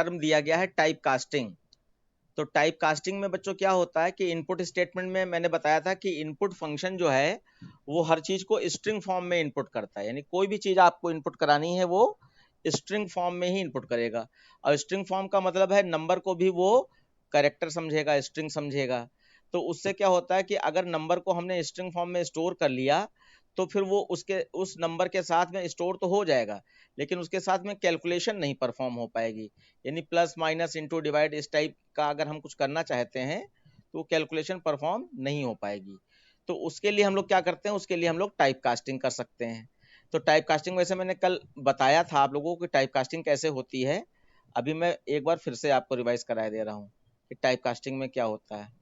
Term दिया गया है टाइप कास्टिंग। तो टाइप कास्टिंग में बच्चों क्या होता है कि इनपुट स्टेटमेंट में मैंने बताया था कि इनपुट फंक्शन जो है वो हर चीज को स्ट्रिंग फॉर्म में इनपुट करता है, यानी कोई भी चीज आपको इनपुट करानी है वो स्ट्रिंग फॉर्म में ही इनपुट करेगा। और स्ट्रिंग फॉर्म का मतलब है नंबर को भी वो कैरेक्टर समझेगा, स्ट्रिंग समझेगा। तो उससे क्या होता है कि अगर नंबर को हमने स्ट्रिंग फॉर्म में स्टोर कर लिया तो फिर वो उसके उस नंबर के साथ में स्टोर तो हो जाएगा, लेकिन उसके साथ में कैलकुलेशन नहीं परफॉर्म हो पाएगी। यानी प्लस माइनस इंटू डिवाइड इस टाइप का अगर हम कुछ करना चाहते हैं तो कैलकुलेशन परफॉर्म नहीं हो पाएगी। तो उसके लिए हम लोग क्या करते हैं, उसके लिए हम लोग टाइप कास्टिंग कर सकते हैं। तो टाइप कास्टिंग वैसे मैंने कल बताया था आप लोगों को कि टाइप कास्टिंग कैसे होती है। अभी मैं एक बार फिर से आपको रिवाइज करा दे रहा हूँ कि टाइप कास्टिंग में क्या होता है।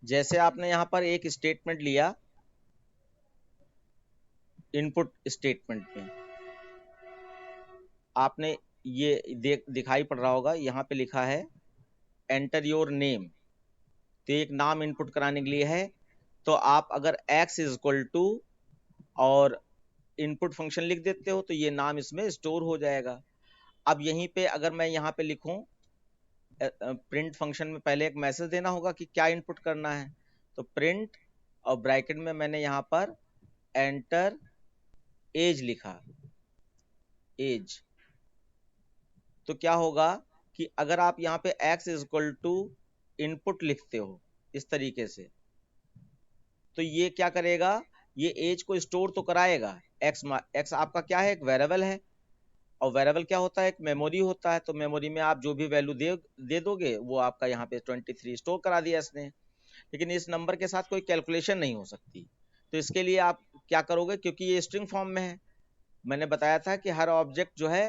जैसे आपने यहाँ पर एक स्टेटमेंट लिया इनपुट स्टेटमेंट में, आपने ये दिखाई पड़ रहा होगा यहाँ पे लिखा है एंटर योर नेम। तो एक नाम इनपुट कराने के लिए है। तो आप अगर x इज इक्वल टू और इनपुट फंक्शन लिख देते हो तो ये नाम इसमें स्टोर हो जाएगा। अब यहीं पे अगर मैं यहाँ पे लिखूं प्रिंट फंक्शन में पहले एक मैसेज देना होगा कि क्या इनपुट करना है। तो प्रिंट और ब्रैकेट में मैंने यहाँ पर एंटर एज लिखा, एज। तो क्या होगा कि अगर आप यहाँ पे x is equal to input लिखते हो इस तरीके से, तो ये क्या करेगा, ये एज को स्टोर तो कराएगा। x आपका क्या है, एक वेरिएबल है। और वेरिएबल क्या होता है, एक मेमोरी होता है। तो मेमोरी में आप जो भी वैल्यू दे दोगे वो आपका यहाँ पे 23 स्टोर करा दिया इसने। लेकिन इस नंबर के साथ कोई कैलकुलेशन नहीं हो सकती। तो इसके लिए आप क्या करोगे, क्योंकि ये स्ट्रिंग फॉर्म में है, मैंने बताया था कि हर ऑब्जेक्ट जो है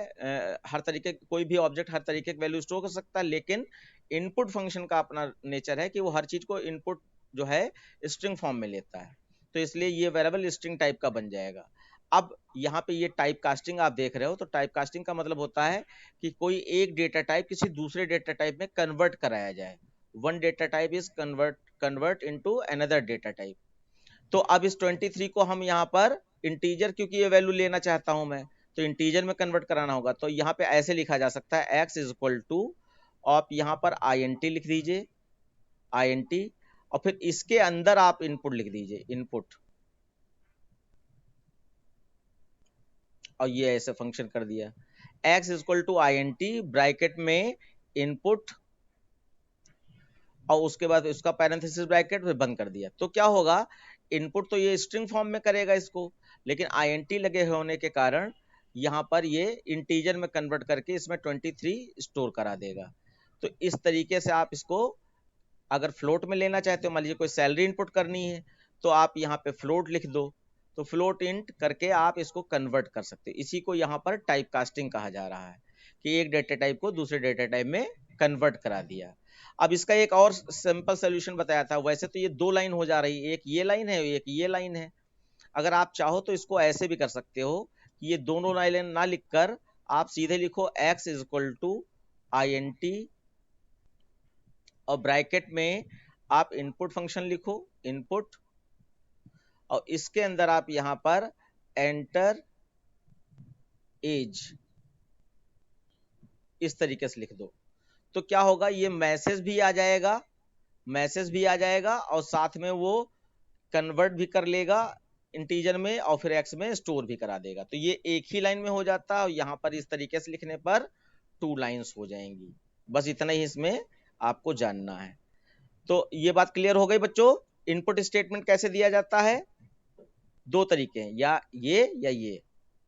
हर तरीके कोई भी ऑब्जेक्ट हर तरीके की वैल्यू स्टोर कर सकता है, लेकिन इनपुट फंक्शन का अपना नेचर है कि वो हर चीज को इनपुट जो है स्ट्रिंग फॉर्म में लेता है। तो इसलिए ये वेरिएबल स्ट्रिंग टाइप का बन जाएगा। अब यहाँ पे ये टाइप कास्टिंग आप देख रहे हो, तो टाइप कास्टिंग का मतलब होता है कि कोई एक डेटा टाइप किसी दूसरे डेटा टाइप में कन्वर्ट कराया जाए। One data type is convert into another data type. तो अब इस 23 को हम यहाँ पर इंटीजर, क्योंकि ये वैल्यू लेना चाहता हूं मैं, तो इंटीजर में कन्वर्ट कराना होगा। तो यहाँ पे ऐसे लिखा जा सकता है x इज इक्वल टू, आप यहाँ पर int लिख दीजिए, int, और फिर इसके अंदर आप इनपुट लिख दीजिए, इनपुट। और ये ऐसे फंक्शन कर दिया x is equal to int bracket में इनपुट, और उसके बाद उसका पैरेंथेसिस ब्रैकेट में बंद कर दिया। तो क्या होगा, इनपुट तो ये स्ट्रिंग फॉर्म में करेगा इसको, लेकिन int लगे होने के कारण यहाँ पर ये इंटीजर में कन्वर्ट करके इसमें 23 स्टोर करा देगा। तो इस तरीके से आप इसको अगर फ्लोट में लेना चाहते हो, मान लीजिए कोई सैलरी इनपुट करनी है, तो आप यहाँ पे फ्लोट लिख दो, तो फ्लोट इंट करके आप इसको कन्वर्ट कर सकते हो। इसी को यहाँ पर टाइप कास्टिंग कहा जा रहा है कि एक डेटा टाइप को दूसरे डेटा टाइप में कन्वर्ट करा दिया। अब इसका एक और सिंपल सोल्यूशन बताया था। वैसे तो ये दो लाइन हो जा रही है, एक ये लाइन है एक ये लाइन है। अगर आप चाहो तो इसको ऐसे भी कर सकते हो कि ये दोनों लाइन ना लिखकर आप सीधे लिखो x is equal to int, और ब्रैकेट में आप इनपुट फंक्शन लिखो, इनपुट, और इसके अंदर आप यहां पर एंटर एज इस तरीके से लिख दो। तो क्या होगा, ये मैसेज भी आ जाएगा, मैसेज भी आ जाएगा और साथ में वो कन्वर्ट भी कर लेगा इंटीजर में और फिर एक्स में स्टोर भी करा देगा। तो ये एक ही लाइन में हो जाता है, और यहां पर इस तरीके से लिखने पर 2 लाइंस हो जाएंगी। बस इतना ही इसमें आपको जानना है। तो ये बात क्लियर हो गई बच्चों। इनपुट स्टेटमेंट कैसे दिया जाता है, दो तरीके हैं, या ये।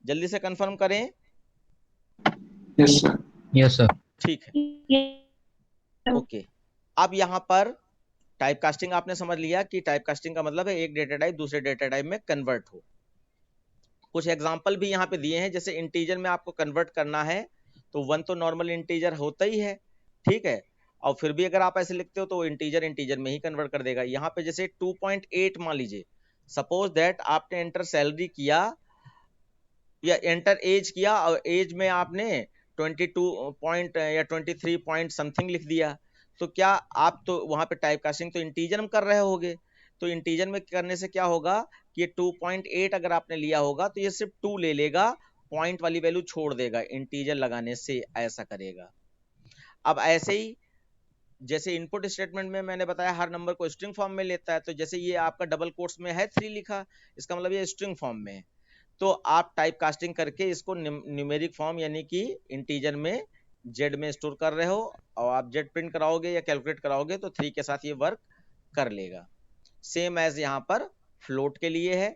जल्दी से कंफर्म करें। Yes sir. Yes sir. ठीक है, ओके। अब यहाँ पर टाइप कास्टिंग आपने समझ लिया कि टाइप कास्टिंग का मतलब है एक डेटा टाइप दूसरे डेटा टाइप में कन्वर्ट हो। कुछ एग्जाम्पल भी यहाँ पे दिए हैं, जैसे इंटीजर में आपको कन्वर्ट करना है तो 1 तो नॉर्मल इंटीजर होता ही है, ठीक है, और फिर भी अगर आप ऐसे लिखते हो तो इंटीजर इंटीजर में ही कन्वर्ट कर देगा। यहाँ पे जैसे 2.8 मान लीजिए, सपोज दैट आपने एंटर सैलरी किया या एंटर एज किया और एज में आपने 22 पॉइंट या 23 पॉइंट समथिंग लिख दिया, तो क्या आप तो वहां पे टाइप कास्टिंग तो इंटीजर में कर रहे होगे, तो इंटीजर में करने से क्या होगा कि ये 2.8 अगर आपने लिया होगा तो ये सिर्फ 2 ले लेगा, पॉइंट वाली वैल्यू छोड़ देगा, इंटीजर लगाने से ऐसा करेगा। अब ऐसे ही जैसे इनपुट स्टेटमेंट में मैंने बताया हर नंबर को स्ट्रिंग फॉर्म में लेता है, तो जैसे ये आपका डबल कोट्स में है 3 लिखा, इसका मतलब ये स्ट्रिंग फॉर्म में है, तो आप टाइप कास्टिंग करके इसको न्यूमेरिक फॉर्म यानी कि इंटीजर में जेड में स्टोर कर रहे हो, और आप जेड प्रिंट कराओगे या कैलकुलेट कराओगे तो 3 के साथ ये वर्क कर लेगा। सेम एज यहाँ पर फ्लोट के लिए है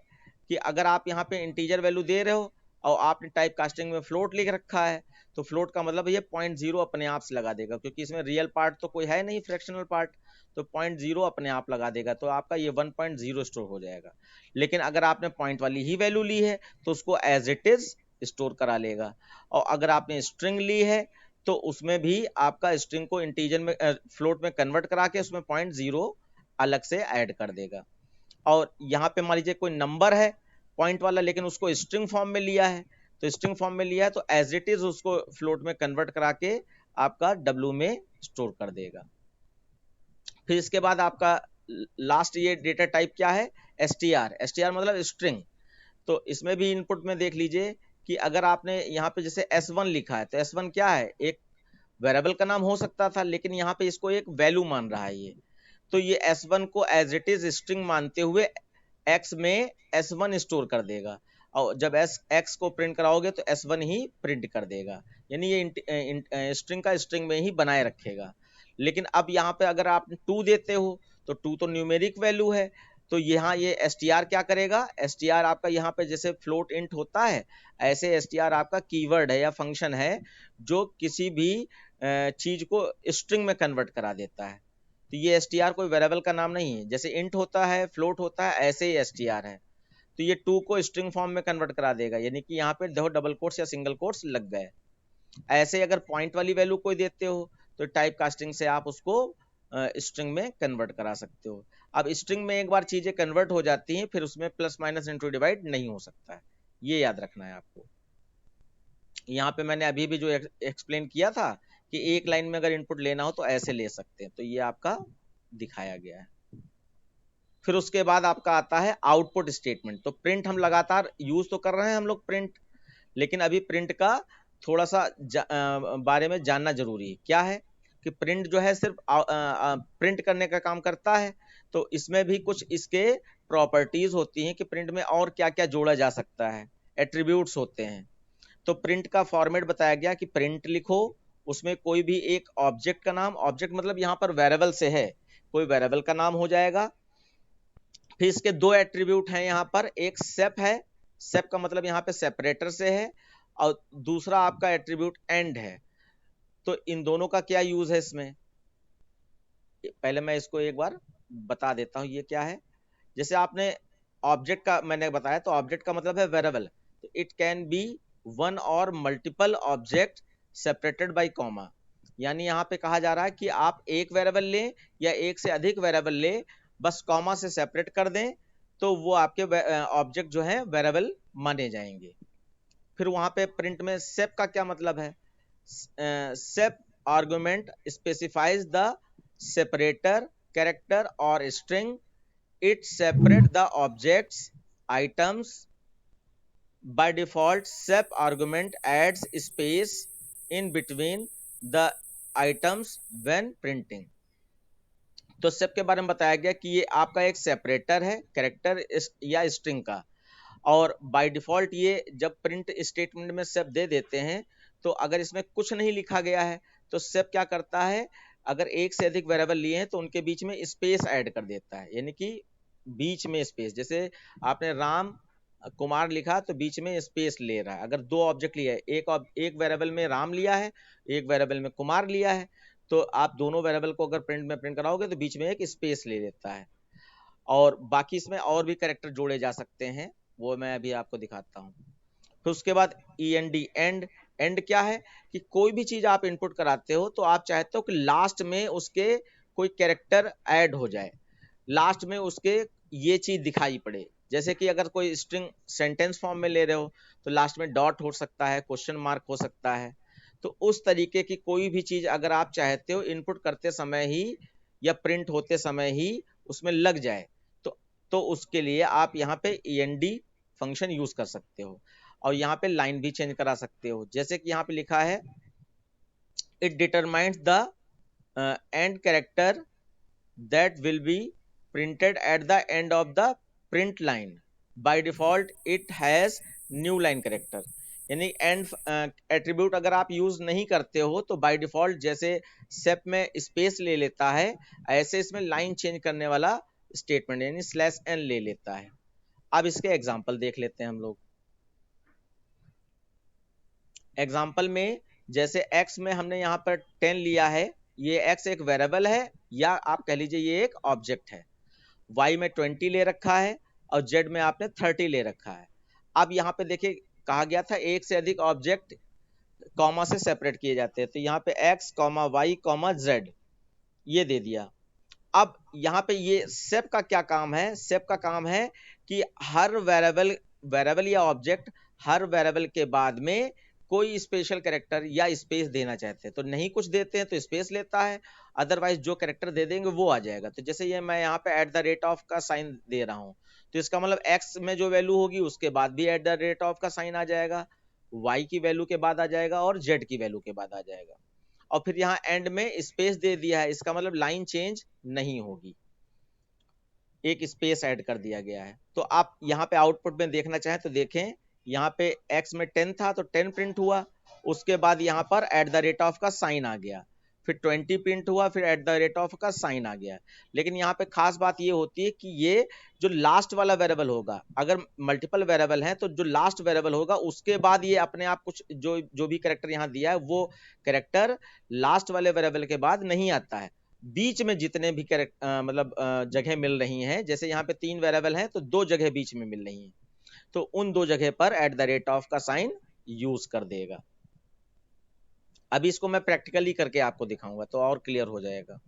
कि अगर आप यहाँ पे इंटीजर वैल्यू दे रहे हो और आपने टाइप कास्टिंग में फ्लोट लिख रखा है, तो फ्लोट का मतलब ये 0.0 अपने आप से लगा देगा, क्योंकि इसमें रियल पार्ट तो कोई है नहीं, फ्रैक्शनल पार्ट, तो 0.0 अपने आप लगा देगा, तो आपका ये 1.0 स्टोर हो जाएगा। लेकिन अगर आपने पॉइंट वाली ही वैल्यू ली है तो उसको एज इट इज स्टोर करा लेगा, और अगर आपने स्ट्रिंग ली है तो उसमें भी आपका स्ट्रिंग को इंटीजर में फ्लोट में कन्वर्ट करा के उसमें 0.0 अलग से ऐड कर देगा। और यहाँ पे मान लीजिए कोई नंबर है पॉइंट वाला, लेकिन उसको स्ट्रिंग फॉर्म में लिया है, तो स्ट्रिंग फॉर्म में लिया है तो एज इट इज उसको फ्लोट में कन्वर्ट करा के आपका डब्ल्यू में स्टोर कर देगा। फिर इसके बाद आपका लास्ट ये डेटा टाइप क्या है, एसटीआर। एसटीआर मतलब स्ट्रिंग। तो इसमें भी इनपुट में देख लीजिए कि अगर आपने यहाँ पे जैसे S1 लिखा है तो S1 क्या है, एक वेरिएबल का नाम हो सकता था, लेकिन यहाँ पे इसको एक वैल्यू मान रहा है ये, तो ये S1 को एज इट इज स्ट्रिंग मानते हुए X में S1 स्टोर कर देगा, और जब X को प्रिंट कराओगे तो S1 ही प्रिंट कर देगा, यानी ये स्ट्रिंग का स्ट्रिंग में ही बनाए रखेगा। लेकिन अब यहाँ पे अगर आप 2 देते हो तो 2 तो न्यूमेरिक वैल्यू है, तो यहाँ ये एसटीआर क्या करेगा, एसटीआर आपका यहाँ पे जैसे फ्लोट इंट होता है, ऐसे एसटीआर आपका कीवर्ड है या फंक्शन है जो किसी भी चीज को स्ट्रिंग में कन्वर्ट करा देता है। तो ये एसटीआर कोई वेरिएबल का नाम नहीं है, जैसे इंट होता है फ्लोट होता है ऐसे ही एसटीआर है। तो ये 2 को स्ट्रिंग फॉर्म में कन्वर्ट करा देगा, यानी कि यहाँ पे देखो डबल कोट्स या सिंगल कोट्स लग गए। ऐसे अगर पॉइंट वाली वैल्यू कोई देते हो तो टाइप कास्टिंग से आप उसको स्ट्रिंग में कन्वर्ट करा सकते हो। अब स्ट्रिंग में एक बार चीजें कन्वर्ट हो जाती हैं फिर उसमें प्लस माइनस इंटू डिवाइड नहीं हो सकता है, ये याद रखना है आपको। यहाँ पे मैंने अभी भी जो एक्सप्लेन किया था कि एक लाइन में अगर इनपुट लेना हो तो ऐसे ले सकते हैं, तो ये आपका दिखाया गया है। फिर उसके बाद आपका आता है आउटपुट स्टेटमेंट। तो प्रिंट हम लगातार यूज तो कर रहे हैं हम लोग प्रिंट, लेकिन अभी प्रिंट का थोड़ा सा बारे में जानना जरूरी है। क्या है कि प्रिंट जो है सिर्फ प्रिंट करने का काम करता है, तो इसमें भी कुछ इसके प्रॉपर्टीज होती हैं कि प्रिंट में और क्या क्या जोड़ा जा सकता है, एट्रीब्यूट्स होते हैं। तो प्रिंट का फॉर्मेट बताया गया कि प्रिंट लिखो, उसमें कोई भी एक ऑब्जेक्ट का नाम, ऑब्जेक्ट मतलब यहाँ पर वेरिएबल से है, कोई वेरिएबल का नाम हो जाएगा। फिर इसके 2 एट्रीब्यूट हैं यहाँ पर, एक सेप है, सेप का मतलब यहाँ पे सेपरेटर से है, और दूसरा आपका एट्रीब्यूट एंड है। तो इन दोनों का क्या यूज है इसमें, पहले मैं इसको एक बार बता देता हूं ये क्या है। जैसे आपने ऑब्जेक्ट का मैंने बताया, तो ऑब्जेक्ट का मतलब है वेरिएबल, तो इट कैन बी वन और multiple object separated by comma, यानी यहाँ पे कहा जा रहा है कि आप एक वेरिएबल लें या एक से अधिक वेरिएबल लें, बस कॉमा से सेपरेट कर दें तो वो आपके ऑब्जेक्ट जो है वेरिएबल माने जाएंगे। फिर वहां पे प्रिंट में सेप का क्या मतलब है, sep argument specifies the separator character और string, it separate the objects items by default sep argument adds space in between the items when printing। तो सेप के बारे में बताया गया कि ये आपका एक सेपरेटर है कैरेक्टर या स्ट्रिंग का, और बाय डिफॉल्ट ये जब प्रिंट स्टेटमेंट में सेप दे देते हैं तो अगर इसमें कुछ नहीं लिखा गया है तो सेप क्या करता है, अगर एक से अधिक वेरिएबल लिए हैं तो उनके बीच में स्पेस ऐड कर देता है, यानी कि बीच में स्पेस, जैसे आपने राम कुमार लिखा तो बीच में स्पेस ले रहा है। अगर 2 ऑब्जेक्ट लिया है, एक वेरिएबल में राम लिया है, एक वेरिएबल में कुमार लिया है, तो आप दोनों वेरिएबल को अगर प्रिंट में प्रिंट कराओगे तो बीच में एक स्पेस ले लेता है। और बाकी इसमें और भी कैरेक्टर जोड़े जा सकते हैं, वो मैं अभी आपको दिखाता हूँ। फिर उसके बाद END एंड। एंड क्या है कि कोई भी चीज आप इनपुट कराते हो तो आप चाहते हो कि लास्ट में उसके कोई कैरेक्टर ऐड हो जाए, लास्ट में उसके ये चीज दिखाई पड़े। जैसे कि अगर कोई स्ट्रिंग सेंटेंस फॉर्म में ले रहे हो तो लास्ट में डॉट हो सकता है, क्वेश्चन मार्क हो सकता है। तो उस तरीके की कोई भी चीज अगर आप चाहते हो इनपुट करते समय ही या प्रिंट होते समय ही उसमें लग जाए, तो उसके लिए आप यहाँ पे END फंक्शन यूज कर सकते हो। और यहाँ पे लाइन भी चेंज करा सकते हो, जैसे कि यहाँ पे लिखा है it determines the end character that will be printed at the end of the print line. By default it has new line character। यानी एंड एट्रीब्यूट अगर आप यूज नहीं करते हो तो बाय डिफॉल्ट जैसे सेप में स्पेस ले लेता है, ऐसे इसमें लाइन चेंज करने वाला स्टेटमेंट यानी /n ले लेता है। अब इसके एग्जांपल देख लेते हैं हम लोग। एग्जांपल में जैसे x में हमने यहाँ पर 10 लिया है, ये x एक वेरिएबल है या आप कह लीजिए ये एक ऑब्जेक्ट है। y में 20 ले रखा है और z में आपने 30 ले रखा है। अब यहाँ पे देखिए कहा गया था एक से अधिक ऑब्जेक्ट कॉमा से सेपरेट किए जाते हैं, तो यहाँ पे x, y, z ये दे दिया। अब यहाँ पे ये सेप का क्या काम है? सेप का काम है कि हर वेरिएबल या ऑब्जेक्ट हर वेरिएबल के बाद में कोई स्पेशल कैरेक्टर या स्पेस देना चाहते हैं तो नहीं कुछ देते हैं तो स्पेस लेता है, अदरवाइज जो कैरेक्टर दे देंगे वो आ जाएगा। तो जैसे ये मैं यहाँ पे @ का साइन दे रहा हूँ तो इसका मतलब x में जो वैल्यू होगी उसके बाद भी @ का साइन आ जाएगा, y की वैल्यू के बाद आ जाएगा और z की वैल्यू के बाद आ जाएगा। और फिर यहाँ एंड में स्पेस दे दिया है, इसका मतलब लाइन चेंज नहीं होगी, एक स्पेस ऐड कर दिया गया है। तो आप यहाँ पे आउटपुट में देखना चाहें तो देखें, यहाँ पे x में 10 था तो 10 प्रिंट हुआ, उसके बाद यहाँ पर @ का साइन आ गया, फिर 20 प्रिंट हुआ, फिर @ का साइन आ गया। लेकिन यहाँ पे खास बात ये होती है कि ये जो लास्ट वाला वेरिएबल होगा, अगर मल्टीपल वेरिएबल है तो जो लास्ट वेरिएबल होगा उसके बाद ये अपने आप कुछ जो भी कैरेक्टर यहाँ दिया है वो कैरेक्टर लास्ट वाले वेरिएबल के बाद नहीं आता है। बीच में जितने भी जगह मिल रही हैं, जैसे यहाँ पे 3 वेरिएबल हैं तो 2 जगह बीच में मिल रही हैं, तो उन 2 जगह पर @ का साइन यूज कर देगा। अभी इसको मैं प्रैक्टिकली करके आपको दिखाऊंगा तो और क्लियर हो जाएगा।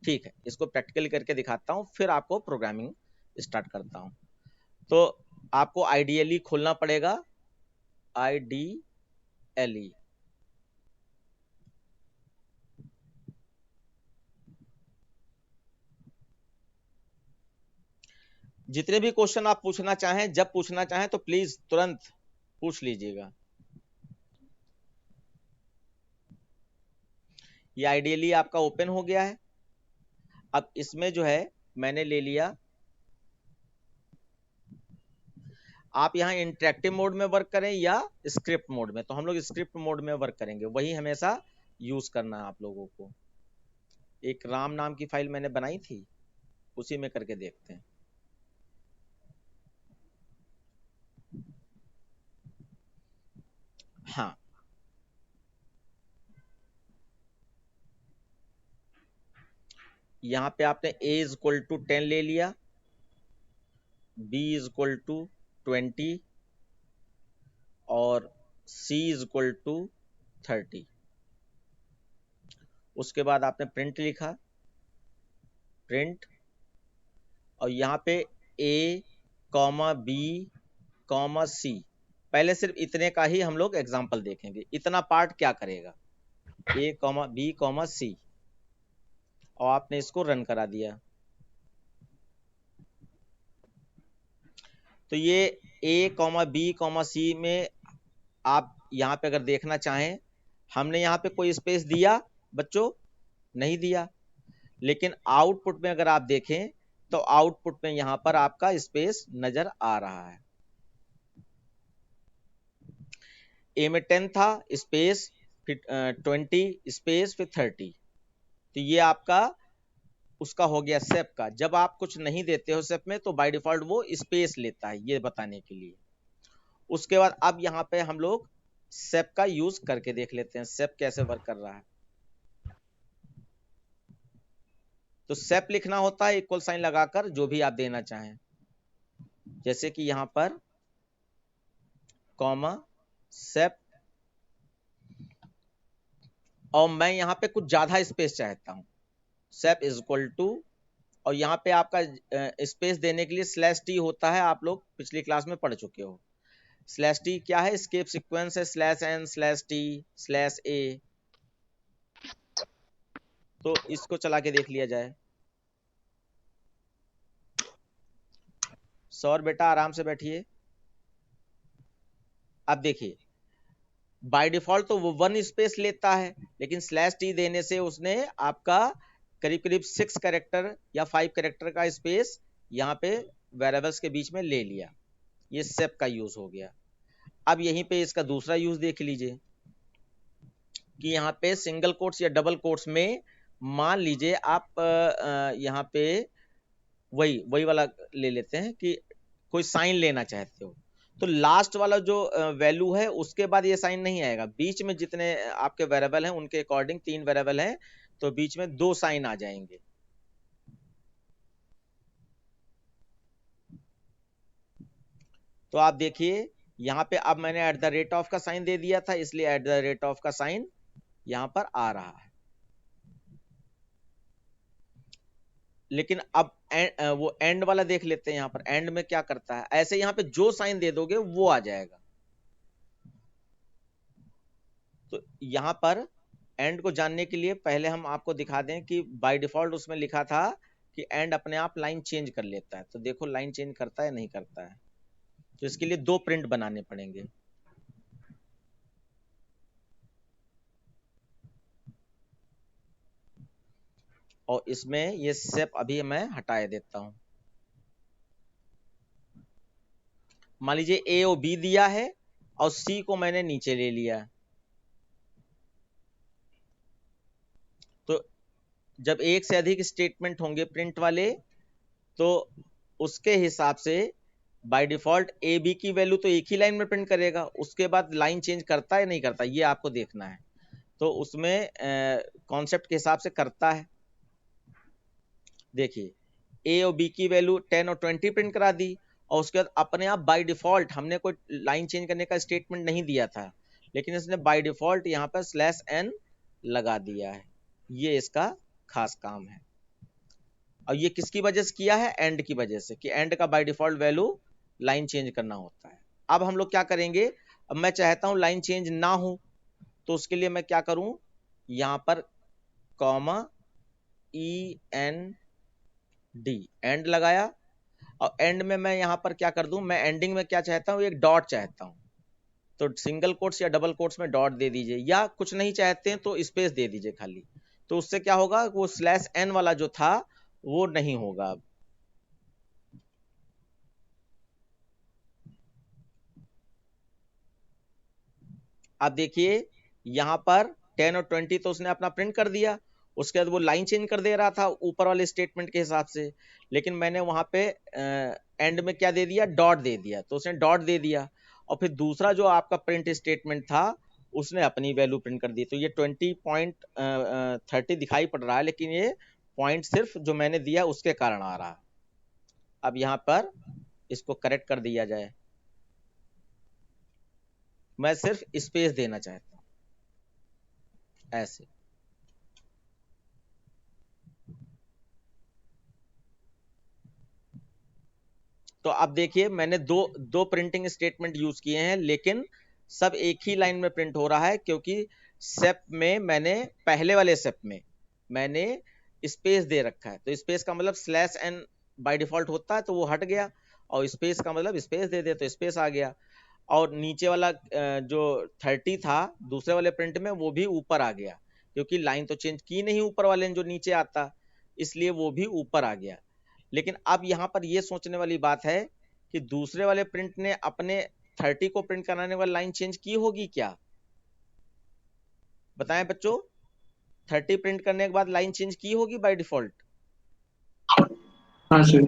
ठीक है, इसको प्रैक्टिकली करके दिखाता हूं फिर आपको प्रोग्रामिंग स्टार्ट करता हूं। तो आपको IDLE खोलना पड़ेगा, IDLE। जितने भी क्वेश्चन आप पूछना चाहें, जब पूछना चाहें तो प्लीज तुरंत पूछ लीजिएगा। ये IDLE आपका ओपन हो गया है। अब इसमें जो है मैंने ले लिया, आप यहाँ इंटरेक्टिव मोड में वर्क करें या स्क्रिप्ट मोड में, तो हम लोग स्क्रिप्ट मोड में वर्क करेंगे, वही हमेशा यूज करना है आप लोगों को। एक राम नाम की फाइल मैंने बनाई थी, उसी में करके देखते हैं। हाँ, यहाँ पे आपने a = 10 ले लिया, b = 20 और c = 30। उसके बाद आपने प्रिंट लिखा, प्रिंट, और यहाँ पे a, b, c। पहले सिर्फ इतने का ही हम लोग एग्जाम्पल देखेंगे, इतना पार्ट क्या करेगा, a, b, c, और आपने इसको रन करा दिया। तो ये a, b, c में आप यहाँ पे अगर देखना चाहें, हमने यहाँ पे कोई स्पेस दिया बच्चों? नहीं दिया। लेकिन आउटपुट में अगर आप देखें तो आउटपुट में यहाँ पर आपका स्पेस नजर आ रहा है। a में 10 था, स्पेस, फिर 20 स्पेस, फिर 30। तो ये आपका उसका हो गया सेप का। जब आप कुछ नहीं देते हो सेप में तो बाय डिफॉल्ट वो स्पेस लेता है, ये बताने के लिए। उसके बाद अब यहाँ पे हम लोग सेप का यूज करके देख लेते हैं, सेप कैसे वर्क कर रहा है। तो सेप लिखना होता है इक्वल साइन लगाकर जो भी आप देना चाहें, जैसे कि यहां पर कॉमा सेप, और मैं यहां पे कुछ ज्यादा स्पेस चाहता हूं, सेप इज इक्वल टू, और यहाँ पे आपका स्पेस देने के लिए स्लैश टी होता है, आप लोग पिछली क्लास में पढ़ चुके हो। स्लैश टी क्या है, एस्केप सीक्वेंस है, slash N slash T slash A. तो इसको चला के देख लिया जाए। सौर बेटा आराम से बैठिए। अब देखिए बाय डिफॉल्ट तो वो 1 स्पेस लेता है, लेकिन स्लैश टी देने से उसने आपका करीब करीब 6 कैरेक्टर या 5 कैरेक्टर का स्पेस यहाँ पे वेरिएबल्स के बीच में ले लिया। ये सेप का यूज हो गया। अब यहीं पे इसका दूसरा यूज देख लीजिए कि यहाँ पे सिंगल कोट्स या डबल कोट्स में मान लीजिए आप यहाँ पे वही वाला ले लेते हैं कि कोई साइन लेना चाहते हो, तो लास्ट वाला जो वैल्यू है उसके बाद ये साइन नहीं आएगा, बीच में जितने आपके वेरिएबल हैं उनके अकॉर्डिंग 3 वेरिएबल हैं तो बीच में 2 साइन आ जाएंगे। तो आप देखिए यहाँ पे अब मैंने एट द रेट ऑफ का साइन दे दिया था, इसलिए एट द रेट ऑफ का साइन यहां पर आ रहा है। लेकिन अब वो एंड वाला देख लेते हैं, यहां पर एंड में क्या करता है, ऐसे यहां पे जो साइन दे दोगे वो आ जाएगा। तो यहां पर एंड को जानने के लिए पहले हम आपको दिखा दें कि बाय डिफॉल्ट उसमें लिखा था कि एंड अपने आप लाइन चेंज कर लेता है, तो देखो लाइन चेंज करता है नहीं करता है। तो इसके लिए 2 प्रिंट बनाने पड़ेंगे। और इसमें ये सेप अभी मैं हटा देता हूं। मान लीजिए ए और बी दिया है और सी को मैंने नीचे ले लिया, तो जब एक से अधिक स्टेटमेंट होंगे प्रिंट वाले तो उसके हिसाब से बाय डिफॉल्ट ए बी की वैल्यू तो एक ही लाइन में प्रिंट करेगा, उसके बाद लाइन चेंज करता है नहीं करता ये आपको देखना है। तो उसमें कॉन्सेप्ट के हिसाब से करता है। देखिए ए और बी की वैल्यू 10 और 20 प्रिंट करा दी, और उसके बाद अपने आप बाय डिफॉल्ट हमने कोई लाइन चेंज करने का स्टेटमेंट नहीं दिया था, लेकिन इसने बाय डिफॉल्ट यहाँ पर स्लैश एन लगा दिया है। ये इसका खास काम है। और ये किसकी वजह से किया है, एंड की वजह से, कि एंड का by default value line change करना होता है। अब हम लोग क्या करेंगे, अब मैं चाहता हूं लाइन चेंज ना हो, तो उसके लिए मैं क्या करूं, यहां पर comma E N D end लगाया, और एंड में मैं यहां पर क्या कर दूं, मैं एंडिंग में क्या चाहता हूं, एक डॉट चाहता हूं। तो सिंगल कोट्स या डबल कोट्स में डॉट दे दीजिए, या कुछ नहीं चाहते हैं तो स्पेस दे दीजिए खाली। तो उससे क्या होगा, वो स्लैश एन वाला जो था वो नहीं होगा। अब देखिए यहां पर 10 और 20 तो उसने अपना प्रिंट कर दिया, उसके बाद वो लाइन चेंज कर दे रहा था ऊपर वाले स्टेटमेंट के हिसाब से, लेकिन मैंने वहां पे एंड में क्या दे दिया, डॉट दे दिया, तो उसने डॉट दे दिया। और फिर दूसरा जो आपका प्रिंट स्टेटमेंट था उसने अपनी वैल्यू प्रिंट कर दी। तो ये 20.30 दिखाई पड़ रहा है, लेकिन ये पॉइंट सिर्फ जो मैंने दिया उसके कारण आ रहा है। अब यहां पर इसको करेक्ट कर दिया जाए, मैं सिर्फ स्पेस देना चाहता हूं ऐसे। तो अब देखिए मैंने दो प्रिंटिंग स्टेटमेंट यूज किए हैं, लेकिन सब एक ही लाइन में प्रिंट हो रहा है, क्योंकि सेप में मैंने पहले वाले सेप में मैंने स्पेस दे रखा है। तो स्पेस का मतलब स्लैश एन बाय डिफॉल्ट होता है तो वो हट गया, और स्पेस का मतलब स्पेस दे दे तो स्पेस आ गया। और नीचे वाला जो 30 था दूसरे वाले प्रिंट में वो भी ऊपर आ गया, क्योंकि लाइन तो चेंज की नहीं ऊपर वाले ने जो नीचे आता, इसलिए वो भी ऊपर आ गया। लेकिन अब यहां पर यह सोचने वाली बात है कि दूसरे वाले प्रिंट ने अपने 30 को प्रिंट कराने वाली लाइन चेंज की होगी क्या, बताएं बच्चों। 30 प्रिंट करने के बाद लाइन चेंज की होगी बाय डिफॉल्ट? हाँ सर।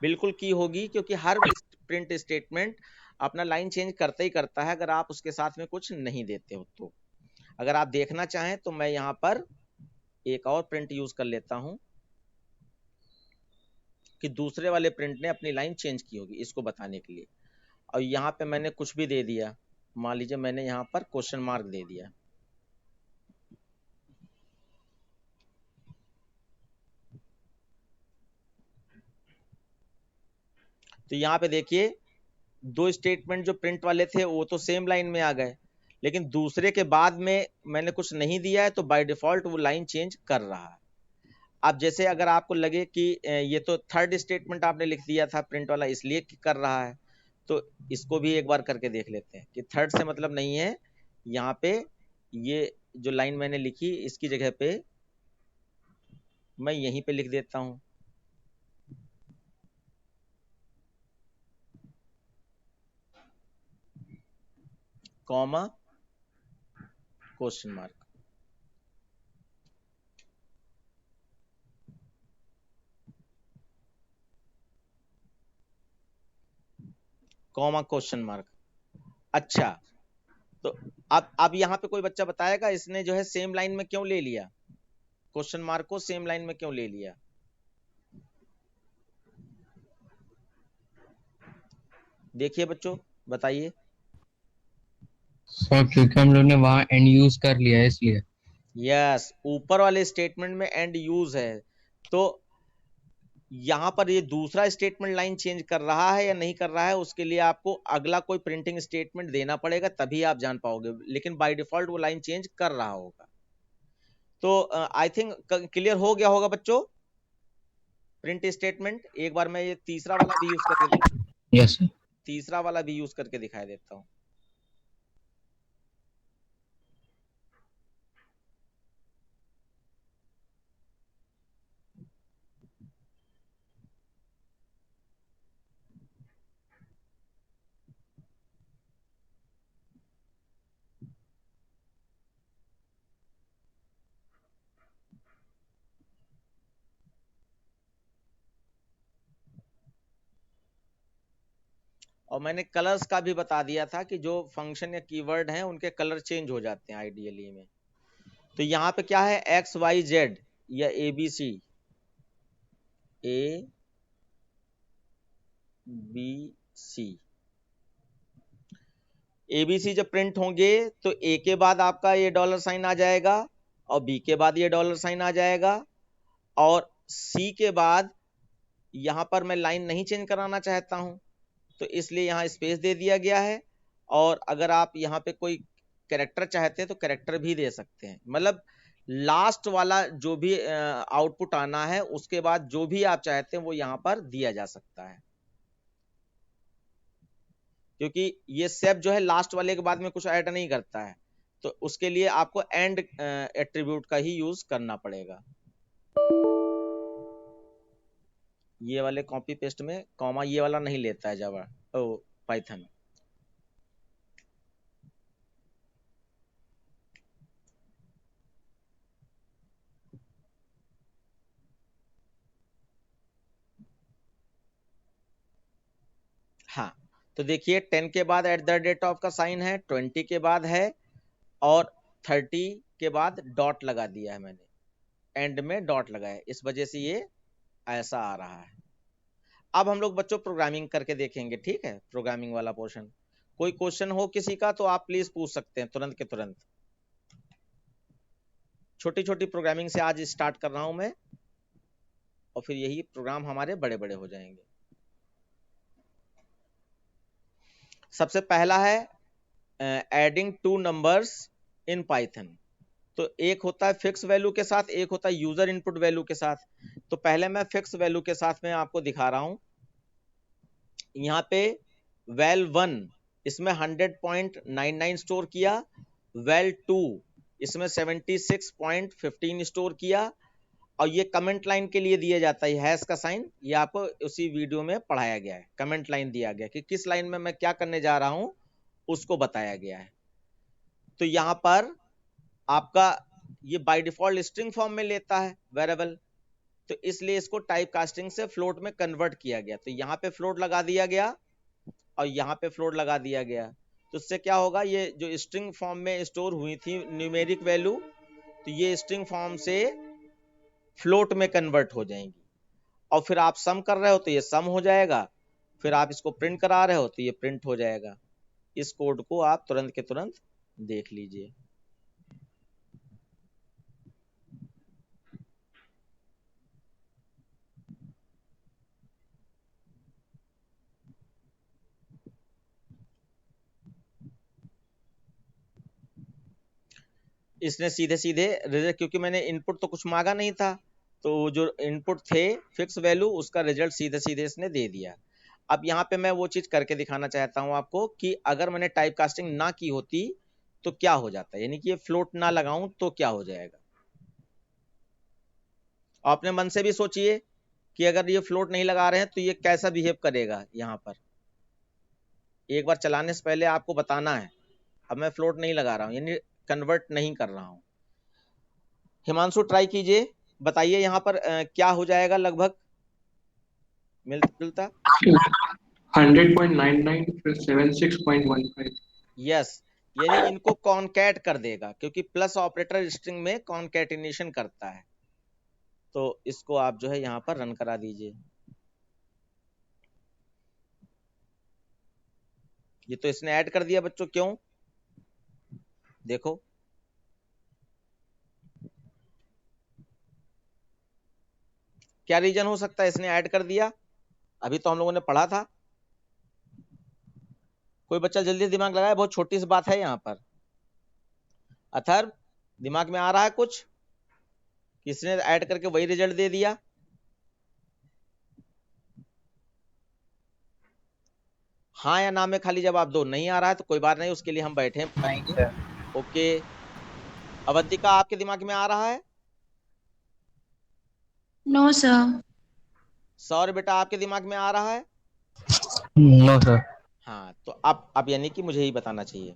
बिल्कुल की होगी, क्योंकि हर प्रिंट स्टेटमेंट अपना लाइन चेंज करता ही करता है अगर आप उसके साथ में कुछ नहीं देते हो। तो अगर आप देखना चाहें तो मैं यहां पर एक और प्रिंट यूज कर लेता हूं, कि दूसरे वाले प्रिंट ने अपनी लाइन चेंज की होगी, इसको बताने के लिए। और यहाँ पे मैंने कुछ भी दे दिया, मान लीजिए मैंने यहाँ पर क्वेश्चन मार्क दे दिया, तो यहाँ पे देखिए दो स्टेटमेंट जो प्रिंट वाले थे वो तो सेम लाइन में आ गए, लेकिन दूसरे के बाद में मैंने कुछ नहीं दिया है तो बाय डिफॉल्ट वो लाइन चेंज कर रहा है। अब जैसे अगर आपको लगे कि ये तो थर्ड स्टेटमेंट आपने लिख दिया था प्रिंट वाला इसलिए कर रहा है, तो इसको भी एक बार करके देख लेते हैं कि थर्ड से मतलब नहीं है। यहाँ पे ये जो लाइन मैंने लिखी इसकी जगह पे मैं यहीं पे लिख देता हूं, comma question mark. Comma question mark. अच्छा, तो अब यहाँ पे कोई बच्चा बताएगा इसने जो है सेम लाइन में क्यों ले लिया, क्वेश्चन मार्क को सेम लाइन में क्यों ले लिया? देखिए बच्चों बताइए। सर क्योंकि हम लोग ने वहां एंड यूज कर लिया है इसलिए। यस, ऊपर वाले स्टेटमेंट में एंड यूज है, तो यहाँ पर ये दूसरा स्टेटमेंट लाइन चेंज कर रहा है या नहीं कर रहा है उसके लिए आपको अगला कोई प्रिंटिंग स्टेटमेंट देना पड़ेगा, तभी आप जान पाओगे, लेकिन बाय डिफॉल्ट वो लाइन चेंज कर रहा होगा। तो आई थिंक क्लियर हो गया होगा बच्चों प्रिंट स्टेटमेंट। एक बार मैं ये तीसरा वाला भी यूज करके यस सर। तीसरा वाला भी यूज करके दिखाई देता हूँ। और मैंने कलर्स का भी बता दिया था कि जो फंक्शन या कीवर्ड हैं उनके कलर चेंज हो जाते हैं आइडियली में। तो यहाँ पे क्या है, एक्स वाई जेड या A B C, A B C, ABC जब प्रिंट होंगे तो ए के बाद आपका ये डॉलर साइन आ जाएगा और बी के बाद ये डॉलर साइन आ जाएगा, और सी के बाद यहां पर मैं लाइन नहीं चेंज कराना चाहता हूं तो इसलिए यहां स्पेस दे दिया गया है। और अगर आप यहाँ पे कोई कैरेक्टर चाहते हैं तो कैरेक्टर भी दे सकते हैं, मतलब लास्ट वाला जो भी आउटपुट आना है उसके बाद जो भी आप चाहते हैं वो यहाँ पर दिया जा सकता है, क्योंकि ये सेप जो है लास्ट वाले के बाद में कुछ ऐड नहीं करता है, तो उसके लिए आपको एंड एट्रीब्यूट का ही यूज करना पड़ेगा। ये वाले कॉपी पेस्ट में कॉमा ये वाला नहीं लेता है जावा ओ पाइथन। हाँ, तो देखिए 10 के बाद एट द रेट ऑफ का साइन है, 20 के बाद है, और 30 के बाद डॉट लगा दिया है मैंने, एंड में डॉट लगाया, इस वजह से ये ऐसा आ रहा है। अब हम लोग बच्चों प्रोग्रामिंग करके देखेंगे, ठीक है, प्रोग्रामिंग वाला पोर्शन। कोई क्वेश्चन हो किसी का तो आप प्लीज पूछ सकते हैं तुरंत के तुरंत। छोटी छोटी प्रोग्रामिंग से आज स्टार्ट कर रहा हूं मैं, और फिर यही प्रोग्राम हमारे बड़े बड़े हो जाएंगे। सबसे पहला है adding two numbers in Python. तो एक होता है फिक्स वैल्यू के साथ, एक होता है यूजर इनपुट वैल्यू के साथ। तो पहले मैं फिक्स वैल्यू के साथ में आपको दिखा रहा हूं। यहाँ पे वैल 1 इसमें 100.99 स्टोर किया, वैल 2 इसमें 76.15 स्टोर किया, और ये कमेंट लाइन के लिए दिया जाता है हैश का साइन, ये आपको उसी वीडियो में पढ़ाया गया है, कमेंट लाइन दिया गया कि किस लाइन में मैं क्या करने जा रहा हूं उसको बताया गया है। तो यहां पर आपका ये बाय डिफॉल्ट स्ट्रिंग फॉर्म में लेता है वेरिएबल, तो इसलिए इसको टाइप कास्टिंग से फ्लोट में कन्वर्ट किया गया। तो यहाँ पे फ्लोट लगा दिया गया और यहाँ पे फ्लोट लगा दिया गया, तो इससे क्या होगा, ये जो स्ट्रिंग फॉर्म में स्टोर हुई थी न्यूमेरिक वैल्यू, तो ये स्ट्रिंग फॉर्म से फ्लोट में कन्वर्ट हो जाएंगी। और फिर आप सम कर रहे हो तो ये सम हो जाएगा, फिर आप इसको प्रिंट करा रहे हो तो ये प्रिंट हो जाएगा। इस कोड को आप तुरंत के तुरंत देख लीजिए। इसने सीधे सीधे रिजल्ट, क्योंकि मैंने इनपुट तो कुछ मांगा नहीं था, तो जो इनपुट थे फिक्स वैल्यू, उसका रिजल्ट सीधे सीधे इसने दे दिया। अब यहाँ पे मैं वो चीज करके दिखाना चाहता हूँ आपको कि अगर मैंने टाइप कास्टिंग ना की होती तो क्या हो जाता है, यानी कि ये फ्लोट ना लगाऊं तो क्या हो जाएगा। अपने मन से भी सोचिए कि अगर ये फ्लोट नहीं लगा रहे हैं तो ये कैसा बिहेव करेगा। यहाँ पर एक बार चलाने से पहले आपको बताना है। अब मैं फ्लोट नहीं लगा रहा हूं, यानी कन्वर्ट नहीं कर रहा हूं। हिमांशु ट्राई कीजिए, बताइए यहाँ पर क्या हो जाएगा लगभग मिलता जुलता। 100.99 फिर 76.15। यस, यानी इनको कॉन्कैट कर देगा, क्योंकि प्लस ऑपरेटर स्ट्रिंग में कॉन्कैटिनेशन करता है। तो इसको आप जो है यहाँ पर रन करा दीजिए। ये तो इसने ऐड कर दिया बच्चों, क्यों देखो, क्या रीजन हो सकता है इसने ऐड कर दिया। अभी तो हम लोगों ने पढ़ा था। कोई बच्चा जल्दी दिमाग लगाए, बहुत छोटी सी बात है यहाँ पर। अथर्व, दिमाग में आ रहा है कुछ, किसने ऐड करके वही रिजल्ट दे दिया। हाँ या ना में खाली जवाब दो। नहीं आ रहा है तो कोई बात नहीं, उसके लिए हम बैठे हैं। ओके, अवंतिका आपके दिमाग में आ रहा है। No sir. सौर बेटा आपके दिमाग में आ रहा है। No sir. हाँ, तो अब यानी कि मुझे ही बताना चाहिए।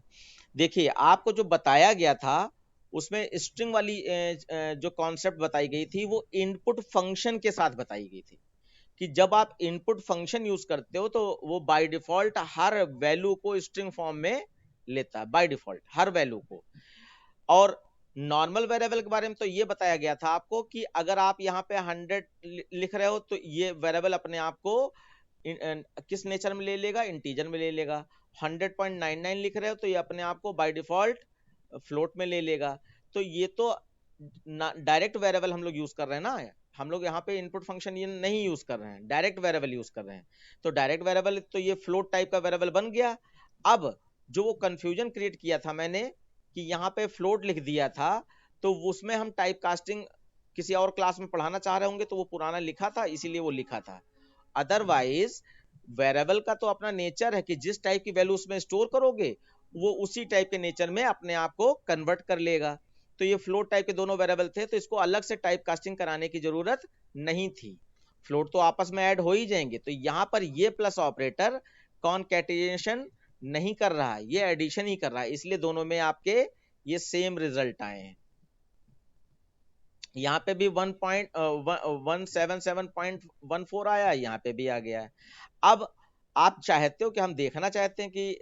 देखिए, आपको जो बताया गया था उसमें स्ट्रिंग वाली जो कॉन्सेप्ट बताई गई थी वो इनपुट फंक्शन के साथ बताई गई थी, कि जब आप इनपुट फंक्शन यूज करते हो तो वो बाय डिफॉल्ट हर वैल्यू को स्ट्रिंग फॉर्म में लेता है, बाय डिफॉल्ट हर वैल्यू को। और नॉर्मल वेरिएबल के बारे में तो ये बताया गया था आपको कि अगर आप यहाँ पे 100 लिख रहे हो तो ये वेरिएबल अपने आप को किस नेचर में ले लेगा, इंटीजर में ले लेगा। 100.99 लिख रहे हो तो ये अपने आप को बाय डिफॉल्ट फ्लोट में ले लेगा। तो ये तो डायरेक्ट वेरिएबल हम लोग यूज कर रहे हैं ना, हम लोग यहाँ पे इनपुट फंक्शन ये नहीं यूज कर रहे हैं, डायरेक्ट वेरिएबल यूज कर रहे हैं। तो डायरेक्ट वेरिएबल तो ये फ्लोट टाइप का वेरिएबल बन गया। अब जो वो कंफ्यूजन क्रिएट किया था मैंने कि यहाँ पे फ्लोट लिख दिया था, तो उसमें हम टाइप कास्टिंग किसी और क्लास में पढ़ाना चाह रहे होंगे तो वो पुराना लिखा था, इसीलिए वो लिखा था। अदरवाइज वेरिएबल का तो अपना नेचर है कि जिस टाइप की वैल्यू उसमें स्टोर करोगे वो उसी टाइप के नेचर में अपने आप को कन्वर्ट कर लेगा। तो ये फ्लोट टाइप के दोनों वेरिएबल थे, तो इसको अलग से टाइप कास्टिंग कराने की जरूरत नहीं थी। फ्लोट तो आपस में ऐड हो ही जाएंगे। तो यहाँ पर ये प्लस ऑपरेटर कॉन्कैटिनेशन नहीं कर रहा है, ये एडिशन ही कर रहा है, इसलिए दोनों में आपके ये सेम रिजल्ट आए हैं। यहाँ पे भी 177.14 आया, यहाँ पे भी आ गया है। अब आप चाहते हो कि हम देखना चाहते हैं कि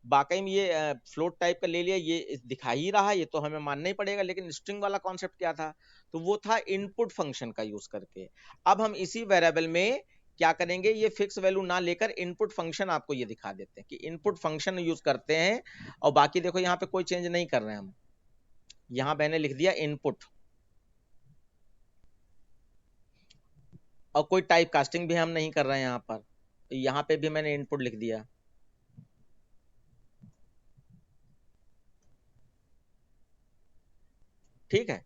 वाकई में ये फ्लोट टाइप का ले लिया, ये दिखा ही रहा है, ये तो हमें मानना ही पड़ेगा। लेकिन स्ट्रिंग वाला कॉन्सेप्ट क्या था, तो वो था इनपुट फंक्शन का यूज करके। अब हम इसी वेरिएबल में क्या करेंगे, ये फिक्स वैल्यू ना लेकर इनपुट फंक्शन आपको ये दिखा देते हैं कि इनपुट फंक्शन यूज करते हैं। और बाकी देखो यहाँ पे कोई चेंज नहीं कर रहे हैं हम, यहाँ मैंने लिख दिया इनपुट, और कोई टाइप कास्टिंग भी हम नहीं कर रहे हैं यहाँ पर, तो यहाँ पे भी मैंने इनपुट लिख दिया। ठीक है,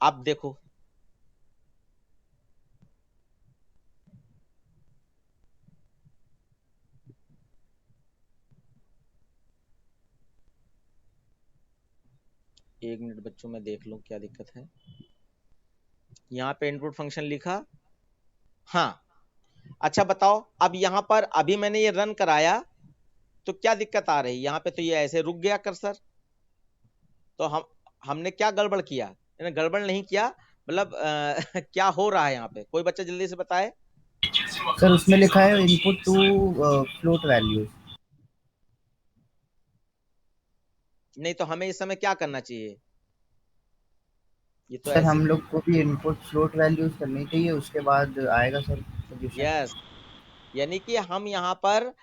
अब देखो एक मिनट बच्चों, मैं देख लूं क्या दिक्कत है। यहाँ पे इनपुट फंक्शन लिखा, हाँ। अच्छा बताओ, अब यहाँ पर अभी मैंने ये रन कराया तो क्या दिक्कत आ रही, यहाँ पे तो ये ऐसे रुक गया कर्सर। तो हमने क्या गड़बड़ किया, गड़बड़ नहीं किया, मतलब क्या हो रहा है यहाँ पे, कोई बच्चा जल्दी से बताए। सर उसमें लिखा है इनपुट टू फ्लोट वैल्यूज। नहीं तो हमें इस समय क्या करना चाहिए, ये तो सर ऐसे हम लोग को भी इनपुट फ्लोट वैल्यूज करनी चाहिए, उसके बाद आएगा सर सोल्यूशन। यस, यानी कि हम यहाँ पर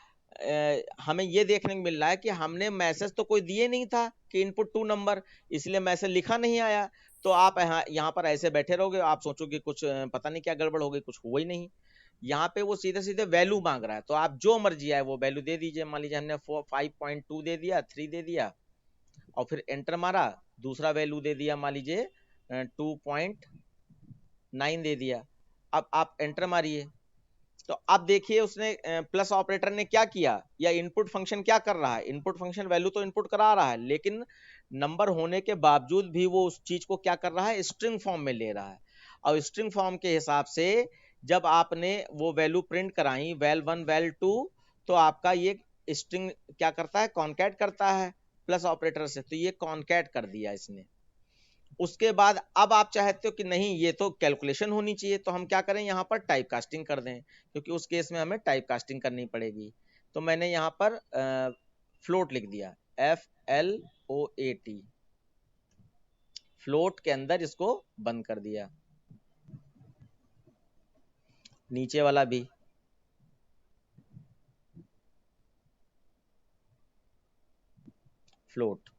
हमें ये देखने को मिल रहा है कि हमने मैसेज तो कोई दिए नहीं था कि इनपुट 2 नंबर, इसलिए मैसेज लिखा नहीं आया। तो आप यहाँ पर ऐसे बैठे रहोगे, आप सोचोगे कुछ पता नहीं क्या गड़बड़ हो गई, कुछ हुआ ही नहीं। यहाँ पे वो सीधे सीधे वैल्यू मांग रहा है, तो आप जो मर्जी आए वो वैल्यू दे दीजिए। मान लीजिए हमने 5.2 दे दिया, 3 दे दिया, और फिर एंटर मारा, दूसरा वैल्यू दे दिया, मान लीजिए 2.9 दे दिया। अब आप एंटर मारिए, तो अब देखिए उसने प्लस ऑपरेटर ने क्या किया, या इनपुट फंक्शन क्या कर रहा है। इनपुट फंक्शन वैल्यू तो इनपुट करा रहा है, लेकिन नंबर होने के बावजूद भी वो उस चीज को क्या कर रहा है, स्ट्रिंग फॉर्म में ले रहा है। और स्ट्रिंग फॉर्म के हिसाब से जब आपने वो वैल्यू प्रिंट कराई val1 val2, तो आपका ये स्ट्रिंग क्या करता है, कॉन्कैट करता है प्लस ऑपरेटर से। तो ये कॉन्कैट कर दिया इसने। उसके बाद अब आप चाहते हो कि नहीं ये तो कैलकुलेशन होनी चाहिए, तो हम क्या करें, यहाँ पर टाइप कास्टिंग कर दें, क्योंकि उस केस में हमें टाइप कास्टिंग करनी पड़ेगी। तो मैंने यहाँ पर फ्लोट लिख दिया, FLOAT, फ्लोट के अंदर इसको बंद कर दिया। नीचे वाला भी फ्लोट।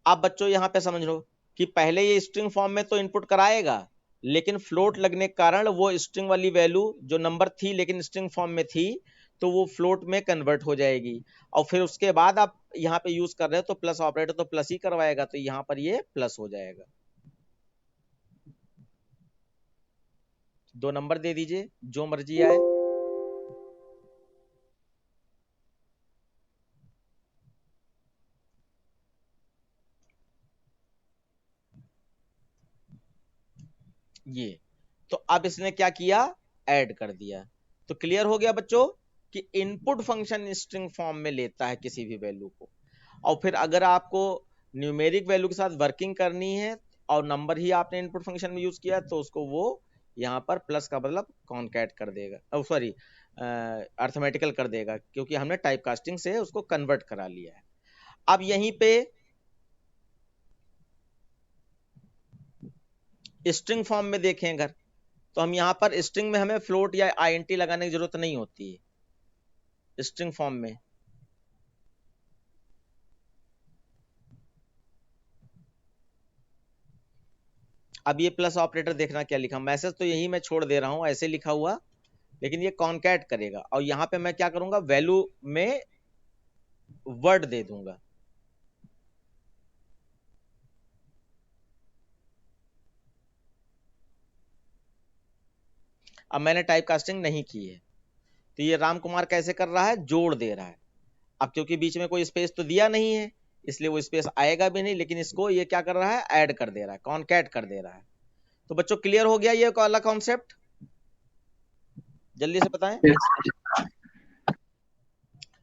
अब बच्चों यहाँ पे समझ लो कि पहले ये स्ट्रिंग फॉर्म में तो इनपुट कराएगा, लेकिन फ्लोट लगने के कारण वो स्ट्रिंग वाली वैल्यू जो नंबर थी लेकिन स्ट्रिंग फॉर्म में थी, तो वो फ्लोट में कन्वर्ट हो जाएगी। और फिर उसके बाद आप यहाँ पे यूज कर रहे हो तो प्लस ऑपरेटर तो प्लस ही करवाएगा, तो यहाँ पर ये प्लस हो जाएगा। 2 नंबर दे दीजिए, जो मर्जी आए। ये तो अब इसने क्या किया, ऐड कर दिया। तो क्लियर हो गया बच्चों कि इनपुट फंक्शन स्ट्रिंग फॉर्म में लेता है किसी भी वैल्यू को, और फिर अगर आपको न्यूमेरिक वैल्यू के साथ वर्किंग करनी है और नंबर ही आपने इनपुट फंक्शन में यूज किया, तो उसको वो यहाँ पर प्लस का मतलब कॉन्कैट कर देगा, सॉरी अर्थमेटिकल कर देगा, क्योंकि हमने टाइप कास्टिंग से उसको कन्वर्ट करा लिया है। अब यहीं पे स्ट्रिंग फॉर्म में देखें अगर, तो हम यहाँ पर स्ट्रिंग में हमें फ्लोट या आईएनटी लगाने की जरूरत नहीं होती है स्ट्रिंग फॉर्म में। अब ये प्लस ऑपरेटर देखना क्या लिखा, मैसेज तो यही मैं छोड़ दे रहा हूं ऐसे लिखा हुआ, लेकिन ये कॉन्कैट करेगा। और यहाँ पे मैं क्या करूंगा, वैल्यू में वर्ड दे दूंगा। अब मैंने टाइप कास्टिंग नहीं की है, तो ये राम कुमार कैसे कर रहा है, जोड़ दे रहा है। अब क्योंकि बीच में कोई स्पेस तो दिया नहीं है, इसलिए वो स्पेस आएगा भी नहीं, लेकिन इसको ये क्या कर रहा है, ऐड कर दे रहा है, कॉन्कैट कर दे रहा है। तो बच्चों क्लियर हो गया ये वाला कॉन्सेप्ट, जल्दी से बताएं।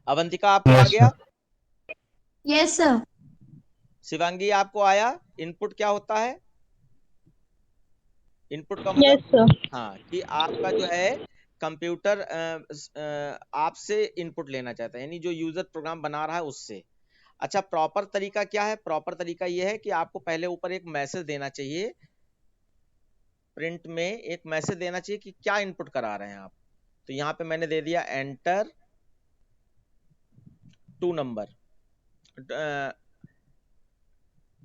अवंतिका आपको आ गया? Yes sir. शिवांगी आपको आया? इनपुट क्या होता है, इनपुट का यस मतलब सर। हाँ, कि आपका जो है कंप्यूटर आपसे इनपुट लेना चाहता है, यानी जो यूजर प्रोग्राम बना रहा है उससे। अच्छा, प्रॉपर तरीका क्या है, प्रॉपर तरीका यह है कि आपको पहले ऊपर एक मैसेज देना चाहिए, प्रिंट में एक मैसेज देना चाहिए कि क्या इनपुट करा रहे हैं आप। तो यहाँ पे मैंने दे दिया एंटर 2 नंबर,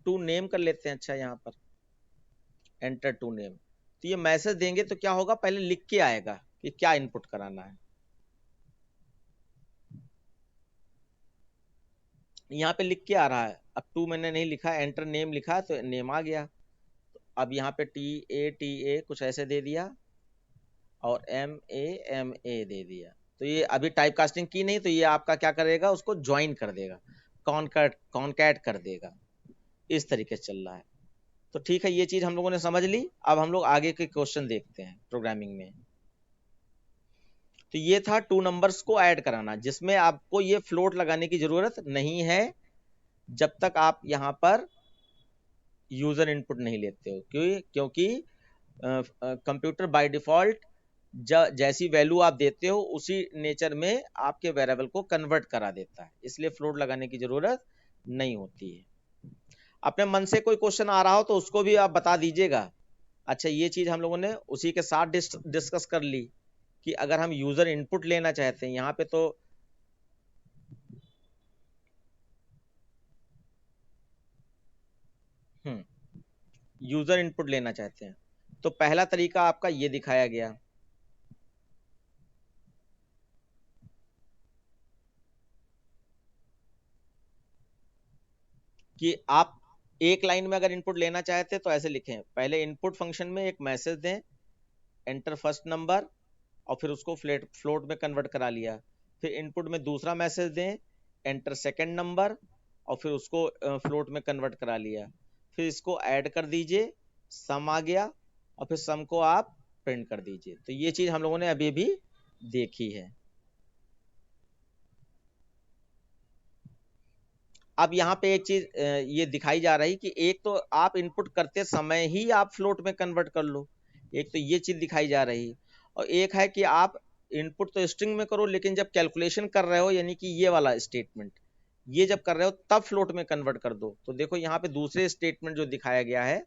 2 नेम कर लेते हैं। अच्छा, यहाँ पर एंटर 2 नेम, तो ये मैसेज देंगे तो क्या होगा, पहले लिख के आएगा कि क्या इनपुट कराना है। यहाँ पे लिख के आ रहा है, अब 2 मैंने नहीं लिखा, एंटर नेम लिखा तो नेम आ गया। तो अब यहाँ पे TA कुछ ऐसे दे दिया और MA दे दिया। तो ये अभी टाइप कास्टिंग की नहीं, तो ये आपका क्या करेगा, उसको ज्वाइन कर देगा, कॉन्कैट कर देगा। इस तरीके से चल रहा है। तो ठीक है, ये चीज हम लोगों ने समझ ली। अब हम लोग आगे के क्वेश्चन देखते हैं प्रोग्रामिंग में। तो ये था 2 नंबर्स को ऐड कराना, जिसमें आपको ये फ्लोट लगाने की जरूरत नहीं है जब तक आप यहाँ पर यूजर इनपुट नहीं लेते हो। क्योंकि कंप्यूटर बाय डिफॉल्ट जैसी वैल्यू आप देते हो उसी नेचर में आपके वेरिएबल को कन्वर्ट करा देता है, इसलिए फ्लोट लगाने की जरूरत नहीं होती है। अपने मन से कोई क्वेश्चन आ रहा हो तो उसको भी आप बता दीजिएगा। अच्छा, ये चीज हम लोगों ने उसी के साथ डिस्कस कर ली कि अगर हम यूजर इनपुट लेना चाहते हैं, यहाँ पे तो यूजर इनपुट लेना चाहते हैं, तो पहला तरीका आपका ये दिखाया गया। कि आप एक लाइन में अगर इनपुट लेना चाहते हैं तो ऐसे लिखें, पहले इनपुट फंक्शन में एक मैसेज दें, एंटर फर्स्ट नंबर, और फिर उसको फ्लोट में कन्वर्ट करा लिया। फिर इनपुट में दूसरा मैसेज दें, एंटर सेकंड नंबर, और फिर उसको फ्लोट में कन्वर्ट करा लिया। फिर इसको ऐड कर दीजिए, सम आ गया, और फिर सम को आप प्रिंट कर दीजिए। तो ये चीज हम लोगों ने अभी भी देखी है। अब यहाँ पे एक चीज ये दिखाई जा रही कि एक तो आप इनपुट करते समय ही आप फ्लोट में कन्वर्ट कर लो, एक तो ये चीज दिखाई जा रही, और एक है कि आप इनपुट तो स्ट्रिंग में करो, लेकिन जब कैलकुलेशन कर रहे हो, यानी कि ये वाला स्टेटमेंट, ये जब कर रहे हो तब फ्लोट में कन्वर्ट कर दो। तो देखो यहाँ पे दूसरे स्टेटमेंट जो दिखाया गया है,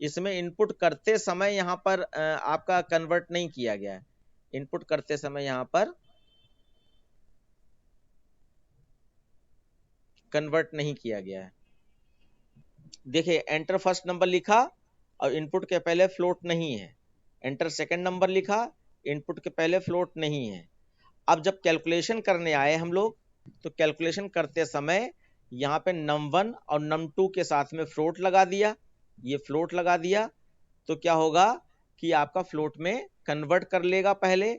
इसमें इनपुट करते समय यहाँ पर आपका कन्वर्ट नहीं किया गया है। इनपुट करते समय यहाँ पर कन्वर्ट नहीं किया गया है। देखिए, एंटर फर्स्ट नंबर लिखा और इनपुट के पहले फ्लोट नहीं है, एंटर सेकंड नंबर लिखा, इनपुट के पहले फ्लोट नहीं है। अब जब कैलकुलेशन करने आए हम लोग, तो कैलकुलेशन करते समय यहाँ पे num1 और num2 के साथ में फ्लोट लगा दिया, ये फ्लोट लगा दिया, तो क्या होगा कि आपका फ्लोट में कन्वर्ट कर लेगा पहले,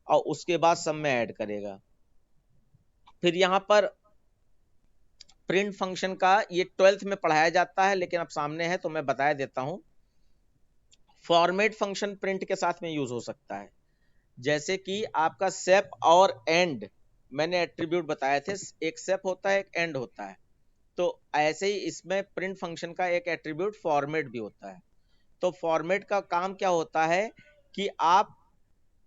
और उसके बाद सम में ऐड करेगा। फिर यहाँ पर प्रिंट फंक्शन का ये 12th में पढ़ाया जाता है, लेकिन अब सामने है तो मैं बताया देता हूं। फॉर्मेट फंक्शन प्रिंट के साथ में यूज हो सकता है, जैसे कि आपका सेप और एंड, मैंने एट्रीब्यूट बताए थे, एक सेप होता है, एक एंड होता है। तो ऐसे ही इसमें प्रिंट फंक्शन का एक एट्रीब्यूट फॉर्मेट भी होता है। तो फॉर्मेट का काम क्या होता है कि आप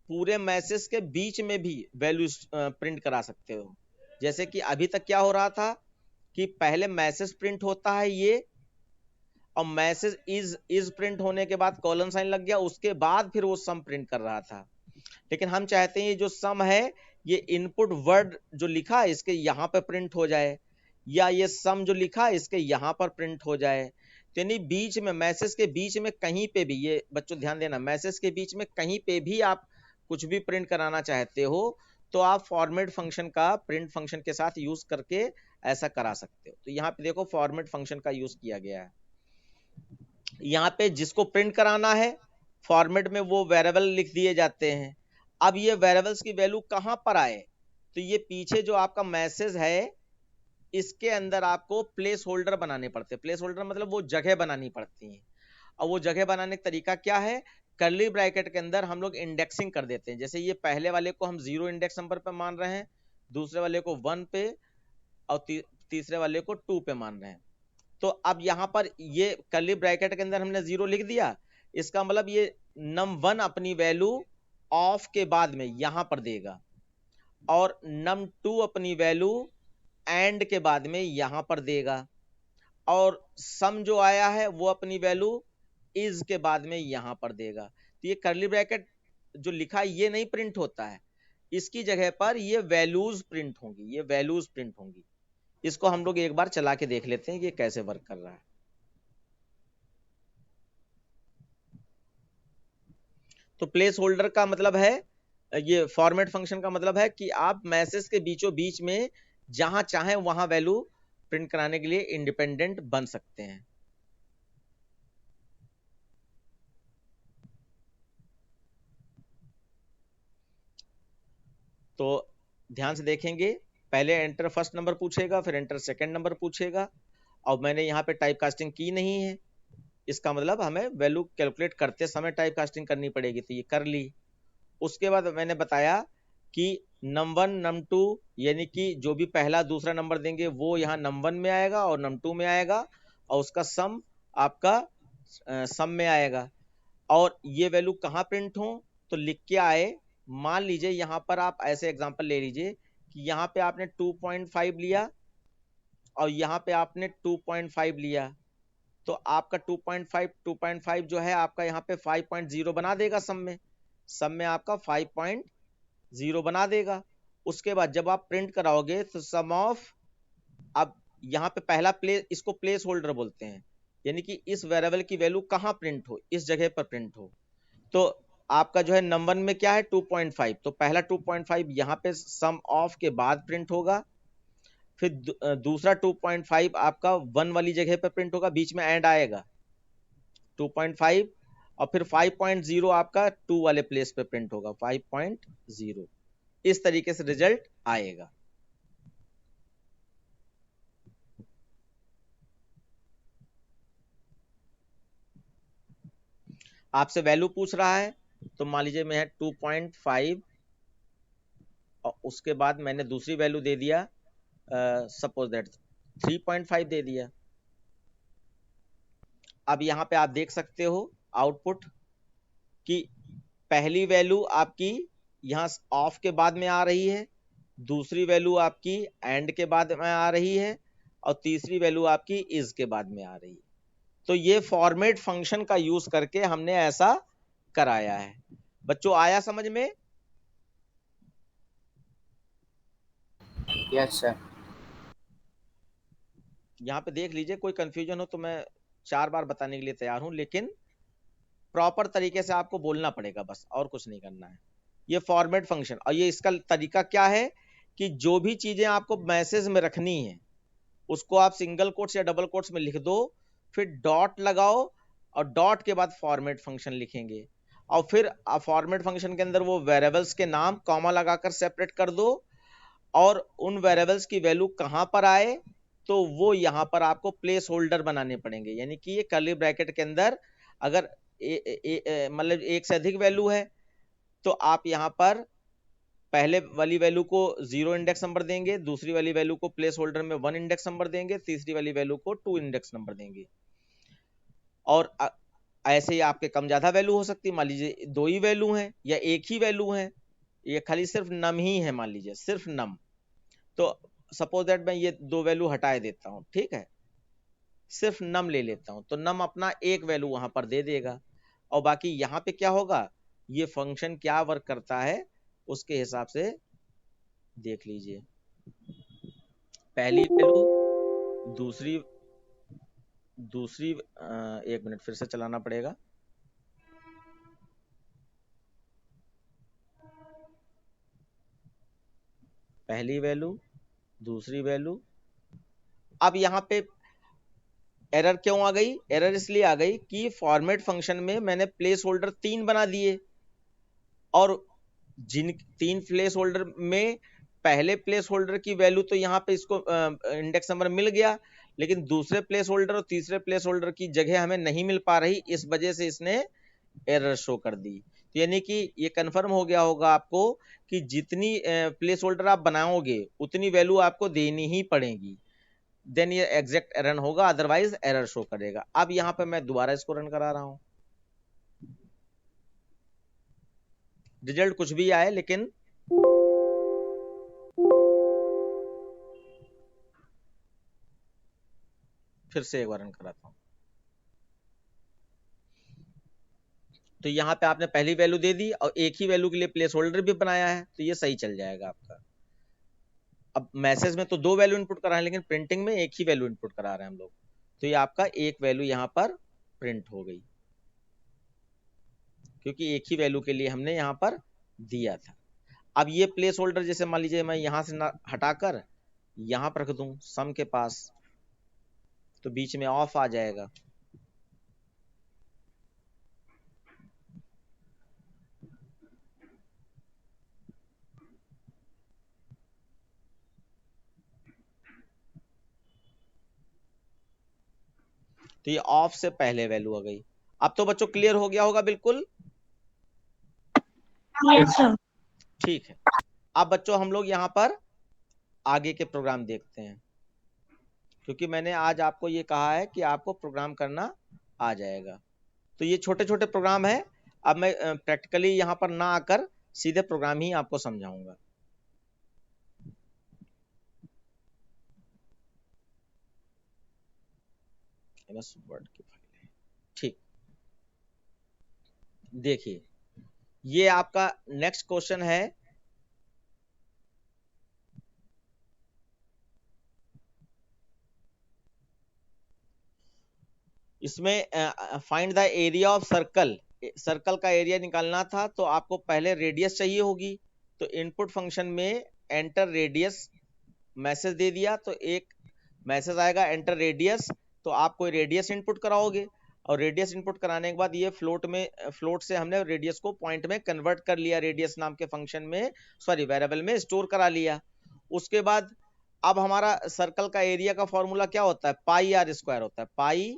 पूरे मैसेज के बीच में भी वैल्यू प्रिंट करा सकते हो। जैसे कि अभी तक क्या हो रहा था कि पहले मैसेज प्रिंट होता है ये, और मैसेज इज प्रिंट होने के बाद कॉलन साइन लग गया, उसके बाद फिर वो सम प्रिंट कर रहा था। लेकिन हम चाहते हैं ये जो सम है, ये इनपुट वर्ड जो लिखा है इसके यहाँ पे प्रिंट हो जाए, या ये सम जो लिखा है इसके यहाँ पर प्रिंट हो जाए। तो यानी बीच में, मैसेज के बीच में कहीं पे भी, ये बच्चों ध्यान देना, मैसेज के बीच में कहीं पे भी आप कुछ भी प्रिंट कराना चाहते हो, तो आप फॉर्मेट फंक्शन का प्रिंट फंक्शन के साथ यूज करके ऐसा करा सकते हो। तो यहाँ पे देखो फॉर्मेट फंक्शन का यूज किया गया है। यहाँ पे जिसको प्रिंट कराना है फॉर्मेट में, वो वेरिएबल लिख दिए जाते हैं। अब ये वेरिएबल्स की वैल्यू कहां पर आए, तो ये पीछे जो आपका मैसेज है इसके अंदर आपको प्लेस होल्डर बनाने पड़ते हैं। प्लेस होल्डर मतलब वो जगह बनानी पड़ती है, और वो जगह बनाने का तरीका क्या है, कर्ली ब्रैकेट के अंदर हम लोग इंडेक्सिंग कर देते हैं। जैसे ये पहले वाले को हम 0 इंडेक्स नंबर पे मान रहे हैं, दूसरे वाले को 1 पे, और तीसरे वाले को 2 पे मान रहे हैं। तो अब यहाँ पर ये कर्ली ब्रैकेट के अंदर हमने 0 लिख दिया, इसका मतलब ये num1 अपनी वैल्यू ऑफ के बाद में यहां पर देगा, और num2 अपनी वैल्यू एंड के बाद में यहां पर देगा, और सम जो आया है वो अपनी वैल्यू इज के बाद में यहां पर देगा। तो ये कर्ली ब्रैकेट जो लिखा है ये नहीं प्रिंट होता है, इसकी जगह पर ये वैल्यूज प्रिंट होंगी, ये वैल्यूज प्रिंट होंगी। इसको हम लोग एक बार चला के देख लेते हैं कि ये कैसे वर्क कर रहा है। तो प्लेस होल्डर का मतलब है, ये फॉर्मेट फंक्शन का मतलब है कि आप मैसेज के बीचों बीच में जहां चाहें वहां वैल्यू प्रिंट कराने के लिए इंडिपेंडेंट बन सकते हैं। तो ध्यान से देखेंगे, पहले एंटर फर्स्ट नंबर पूछेगा, फिर एंटर सेकंड नंबर पूछेगा, और मैंने यहाँ पे टाइप कास्टिंग की नहीं है, इसका मतलब हमें वैल्यू कैलकुलेट करते समय टाइप कास्टिंग करनी पड़ेगी, तो ये कर ली। उसके बाद मैंने बताया कि num1 num2 यानी कि जो भी पहला दूसरा नंबर देंगे वो यहाँ num1 में आएगा और num2 में आएगा, और उसका सम आपका सम में आएगा। और ये वैल्यू कहाँ प्रिंट हो, तो लिख के आए। मान लीजिए यहाँ पर आप ऐसे एग्जांपल ले लीजिए कि यहाँ पे आपने 2.5 लिया और यहाँ पे आपने 2.5 लिया, तो आपका 2.5 जो है आपका यहाँ पे 5.0 बना देगा सम में आपका 5.0 बना देगा। उसके बाद जब आप प्रिंट कराओगे तो सम ऑफ, अब यहाँ पे पहला इसको प्लेस होल्डर बोलते हैं, यानी कि इस वेरिएबल की वैल्यू कहाँ प्रिंट हो, इस जगह पर प्रिंट हो। तो आपका जो है नंबर में क्या है 2.5, तो पहला 2.5 यहाँ पे सम ऑफ के बाद प्रिंट होगा, फिर दूसरा 2.5 आपका 1 वाली जगह पे प्रिंट होगा, बीच में एंड आएगा 2.5, और फिर 5.0 आपका 2 वाले प्लेस पे प्रिंट होगा 5.0। इस तरीके से रिजल्ट आएगा। आपसे वैल्यू पूछ रहा है, तो मान लीजिए मैं 2.5 और उसके बाद मैंने दूसरी वैल्यू दे दिया, सपोज दैट 3.5 दे दिया। अब यहाँ पे आप देख सकते हो आउटपुट कि पहली वैल्यू आपकी यहाँ ऑफ के बाद में आ रही है, दूसरी वैल्यू आपकी एंड के बाद में आ रही है, और तीसरी वैल्यू आपकी इज के बाद में आ रही है। तो ये फॉर्मेट फंक्शन का यूज करके हमने ऐसा कराया है। बच्चों आया समझ में? Yes sir. यहाँ पे देख लीजिए, कोई कंफ्यूजन हो तो मैं 4 बार बताने के लिए तैयार हूं, लेकिन प्रॉपर तरीके से आपको बोलना पड़ेगा, बस और कुछ नहीं करना है। ये फॉर्मेट फंक्शन, और ये इसका तरीका क्या है कि जो भी चीजें आपको मैसेज में रखनी है उसको आप सिंगल कोट्स या डबल कोट्स में लिख दो, फिर डॉट लगाओ और डॉट के बाद फॉर्मेट फंक्शन लिखेंगे, और फिर फॉर्मेट फंक्शन के अंदर वो वेरिएबल्स के नाम कॉमा लगाकर सेपरेट कर दो, और उन वेरिएबल्स की वैल्यू कहां पर आए तो वो यहां पर आपको प्लेस होल्डर बनाने पड़ेंगे। यानी कि ये कर्ली ब्रैकेट के अंदर अगर मतलब एक से अधिक वैल्यू है तो आप यहां पर पहले वाली वैल्यू को 0 इंडेक्स नंबर देंगे, दूसरी वाली वैल्यू को प्लेस होल्डर में 1 इंडेक्स नंबर देंगे, तीसरी वाली वैल्यू को 2 इंडेक्स नंबर देंगे। और ऐसे ही आपके कम ज्यादा वैल्यू हो सकती है, मान लीजिए 2 ही वैल्यू है या एक ही वैल्यू है, ये खाली सिर्फ नम ही है, मान लीजिए सिर्फ नम, तो सपोज दैट मैं ये 2 वैल्यू हटा देता हूं, ठीक है, सिर्फ नम ले लेता हूं, तो नम अपना एक वैल्यू वहां पर दे देगा, और बाकी यहां पे क्या होगा, ये फंक्शन क्या वर्क करता है उसके हिसाब से देख लीजिए। पहली वैल्यू, दूसरी एक मिनट फिर से चलाना पड़ेगा। पहली वैल्यू, दूसरी वैल्यू। अब यहाँ पे एरर क्यों आ गई? एरर इसलिए आ गई कि फॉर्मेट फंक्शन में मैंने प्लेस होल्डर 3 बना दिए, और जिन 3 प्लेस होल्डर में पहले प्लेस होल्डर की वैल्यू तो यहाँ पे इसको इंडेक्स नंबर मिल गया, लेकिन दूसरे प्लेस होल्डर और तीसरे प्लेस होल्डर की जगह हमें नहीं मिल पा रही, इस वजह से इसने एरर शो कर दी। तो यानी कि ये कंफर्म हो गया होगा आपको कि जितनी प्लेस होल्डर आप बनाओगे उतनी वैल्यू आपको देनी ही पड़ेगी, देन ये एग्जैक्ट रन होगा, अदरवाइज एरर शो करेगा। अब यहाँ पे मैं दोबारा इसको रन करा रहा हूं, रिजल्ट कुछ भी आए, लेकिन फिर से एक बार रन कराता हूं। तो यहाँ पे आपने पहली वैल्यू दे दी और एक ही वैल्यू के लिए प्लेस होल्डर भी बनाया है, तो ये सही चल जाएगा आपका। अब मैसेज में तो 2 वैल्यू इनपुट करा है, लेकिन प्रिंटिंग में एक ही वैल्यू इनपुट करा रहे हैं हम लोग, तो ये आपका एक वैल्यू यहाँ पर प्रिंट हो गई, क्योंकि एक ही वैल्यू के लिए हमने यहाँ पर दिया था। अब ये प्लेस होल्डर जैसे मान लीजिए मैं यहाँ से हटाकर यहाँ पर रख दूं सम के पास, तो बीच में ऑफ आ जाएगा। तो ये ऑफ से पहले वैल्यू आ गई। अब तो बच्चों क्लियर हो गया होगा बिल्कुल? Yes, sir. ठीक है। अब बच्चों हम लोग यहाँ पर आगे के प्रोग्राम देखते हैं, क्योंकि मैंने आज आपको ये कहा है कि आपको प्रोग्राम करना आ जाएगा। तो ये छोटे छोटे प्रोग्राम है, अब मैं प्रैक्टिकली यहाँ पर ना आकर सीधे प्रोग्राम ही आपको समझाऊंगा। MS वर्ड की फाइल है। ठीक, देखिए ये आपका नेक्स्ट क्वेश्चन है। इसमें find the area of circle, circle का एरिया निकालना था, तो आपको पहले रेडियस चाहिए होगी। तो इनपुट फंक्शन में एंटर रेडियस मैसेज दे दिया, तो एक मैसेज आएगा एंटर रेडियस, तो आप कोई रेडियस इनपुट कराओगे, और रेडियस इनपुट कराने के बाद ये फ्लोट से हमने रेडियस को पॉइंट में कन्वर्ट कर लिया, रेडियस नाम के फंक्शन में, सॉरी वेरिएबल में स्टोर करा लिया। उसके बाद अब हमारा सर्कल का एरिया का फॉर्मूला क्या होता है, पाई आर स्क्वायर होता है, पाई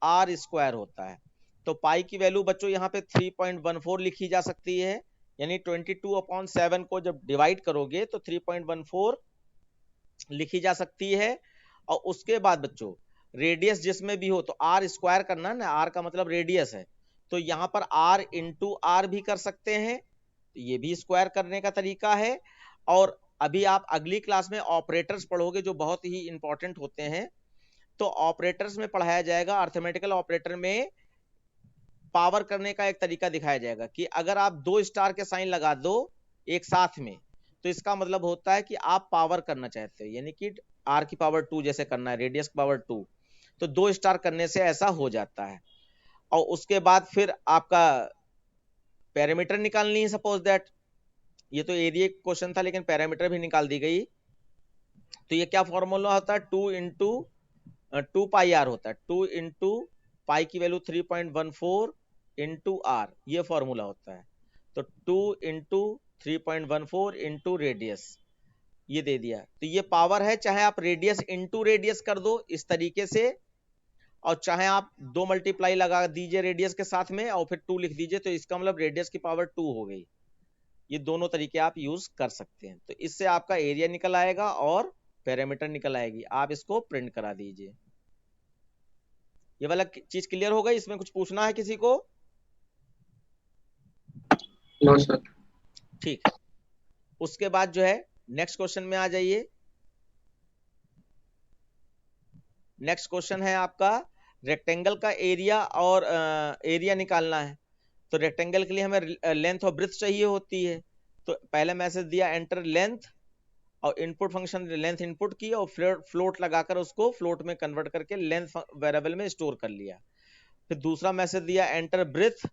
आर स्क्वायर होता है। तो पाई की वैल्यू बच्चों यहाँ पे 3.14 लिखी जा सकती है, यानी 22/7 को जब डिवाइड करोगे तो 3.14 लिखी जा सकती है। और उसके बाद बच्चों रेडियस जिसमें भी हो तो आर स्क्वायर करना ना, आर का मतलब रेडियस है, तो यहाँ पर आर इंटू आर भी कर सकते हैं, तो ये भी स्क्वायर करने का तरीका है। और अभी आप अगली क्लास में ऑपरेटर्स पढ़ोगे जो बहुत ही इंपॉर्टेंट होते हैं, तो ऑपरेटर्स में पढ़ाया जाएगा, अर्थमेटिकल ऑपरेटर में पावर करने का एक तरीका दिखाया जाएगा कि अगर आप 2 स्टार के साइन लगा दो एक साथ में, तो इसका मतलब होता है कि आप पावर करना चाहते हो, यानी कि आर की पावर 2 जैसे करना है, रेडियस की पावर 2, तो 2 स्टार करने से ऐसा हो जाता है। और उसके बाद फिर आपका पैरामीटर निकालनी है, सपोज दैट ये तो एरिया क्वेश्चन था लेकिन पैरामीटर भी निकाल दी गई। तो ये क्या फॉर्मूला होता है, 2 पाई आर होता है, 2 इंटू पाई की वैल्यू 3.14 इंटू आर, ये फॉर्मूला होता है। तो 2 इंटू 3.14 इंटू रेडियस, ये दे दिया। तो ये पावर है, चाहे आप रेडियस इंटू रेडियस कर दो इस तरीके से, और चाहे आप 2 मल्टीप्लाई लगा दीजिए रेडियस के साथ में और फिर 2 लिख दीजिए, तो इसका मतलब रेडियस की पावर 2 हो गई। ये दोनों तरीके आप यूज कर सकते हैं। तो इससे आपका एरिया निकल आएगा और पैरामीटर निकल आएगी, आप इसको प्रिंट करा दीजिए। ये वाला चीज क्लियर हो गई? इसमें कुछ पूछना है किसी को? No sir. ठीक, उसके बाद जो है नेक्स्ट क्वेश्चन में आ जाइए। नेक्स्ट क्वेश्चन है आपका रेक्टेंगल का एरिया, और एरिया निकालना है। तो रेक्टेंगल के लिए हमें लेंथ और ब्रेड्थ चाहिए होती है। तो पहले मैसेज दिया एंटर लेंथ, और इनपुट फंक्शन लेंथ इनपुट की और फ्लोट लगाकर उसको फ्लोट में कन्वर्ट करके लेंथ वेरिएबल में स्टोर कर लिया। फिर दूसरा मैसेज दिया एंटर ब्रेड्थ,